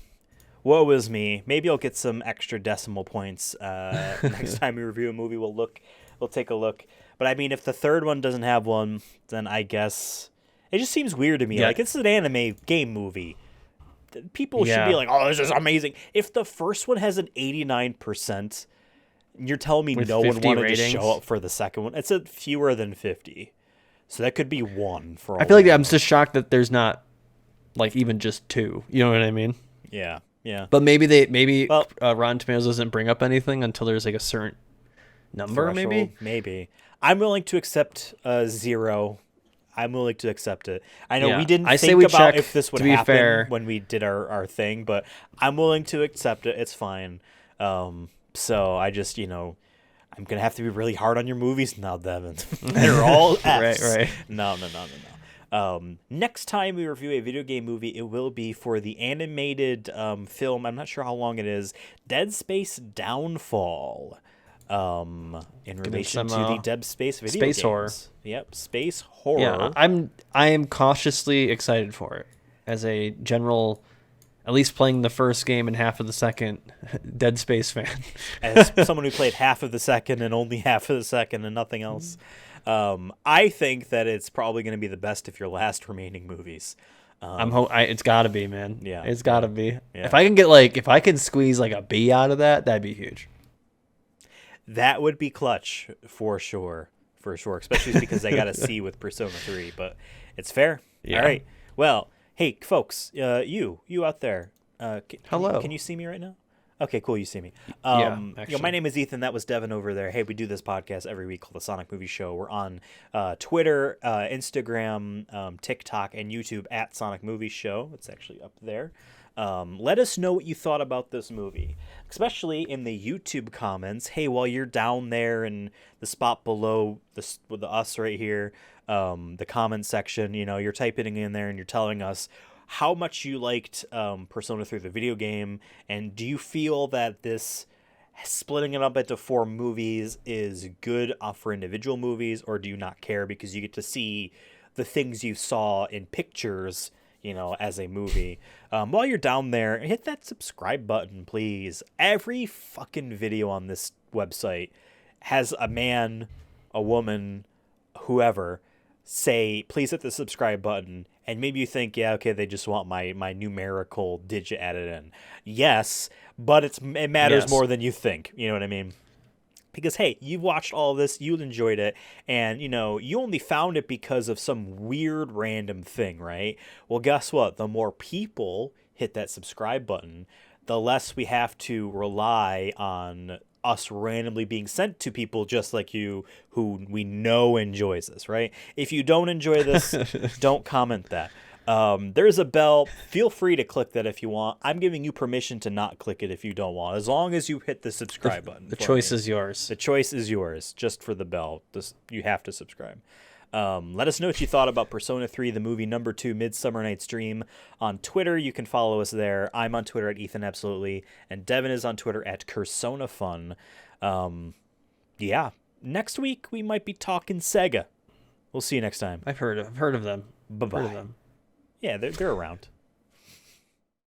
woe is me. Maybe I'll get some extra decimal points next time we review a movie. We'll take a look. But I mean, if the third one doesn't have one, then I guess it just seems weird to me. Yeah. Like it's an anime game movie. People should be like, "Oh, this is amazing." If the first one has an 89%, you're telling me no one wanted to show up for the second one. It's a fewer than 50, so that could be one for all. I feel like I'm just shocked that there's not. Like even just 2, you know what I mean? Yeah. But maybe Rotten Tomatoes doesn't bring up anything until there's like a certain number. Threshold, maybe. I'm willing to accept 0. I'm willing to accept it. I know we didn't think about if this would happen when we did our thing, but I'm willing to accept it. It's fine. So I just I'm gonna have to be really hard on your movies now, Devin. They're all Fs. Right. No. Next time we review a video game movie, it will be for the animated film. I'm not sure how long it is. Dead Space Downfall. In relation to the Dead Space video games. Horror. Yep, space horror. Yeah, I am cautiously excited for it as a general. At least playing the first game and half of the second, Dead Space fan. As someone who played half of the second and only half of the second and nothing else. I think that it's probably going to be the best of your last remaining movies. It's got to be, man. Yeah, it's got to be. Yeah. If I can squeeze like a B out of that, that'd be huge. That would be clutch for sure, especially because I got a C with Persona 3, but it's fair. Yeah. All right. Well, hey, folks, you out there. Hello. Can you see me right now? Okay, cool. You see me. Actually. My name is Ethan. That was Devin over there. Hey, we do this podcast every week called The Sonic Movie Show. We're on Twitter, Instagram, TikTok, and YouTube at Sonic Movie Show. It's actually up there. Let us know what you thought about this movie, especially in the YouTube comments. Hey, while you're down there in the spot below with the us right here, the comment section, you're typing in there and you're telling us how much you liked Persona 3 the video game, and do you feel that this splitting it up into 4 movies is good for individual movies, or do you not care because you get to see the things you saw in pictures, as a movie? While you're down there, hit that subscribe button, please. Every fucking video on this website has a man, a woman, whoever say, please hit the subscribe button. And maybe you think, yeah, okay, they just want my numerical digit added in. Yes, but it matters more than you think. You know what I mean? Because, hey, you've watched all this, you enjoyed it, and, you only found it because of some weird random thing, right? Well, guess what? The more people hit that subscribe button, the less we have to rely on us randomly being sent to people just like you who we know enjoys this, right? If you don't enjoy this, don't comment that. There's a bell. Feel free to click that if you want. I'm giving you permission to not click it if you don't want, as long as you hit the subscribe button. The choice is yours. The choice is yours, just for the bell. You have to subscribe. Let us know what you thought about Persona 3, the movie number 2, Midsummer Night's Dream. On Twitter, you can follow us there. I'm on Twitter at Ethan Absolutely, and Devin is on Twitter at CursonaFun. Yeah, next week we might be talking Sega. We'll see you next time. I've heard of them. Bye-bye. Yeah, they're around.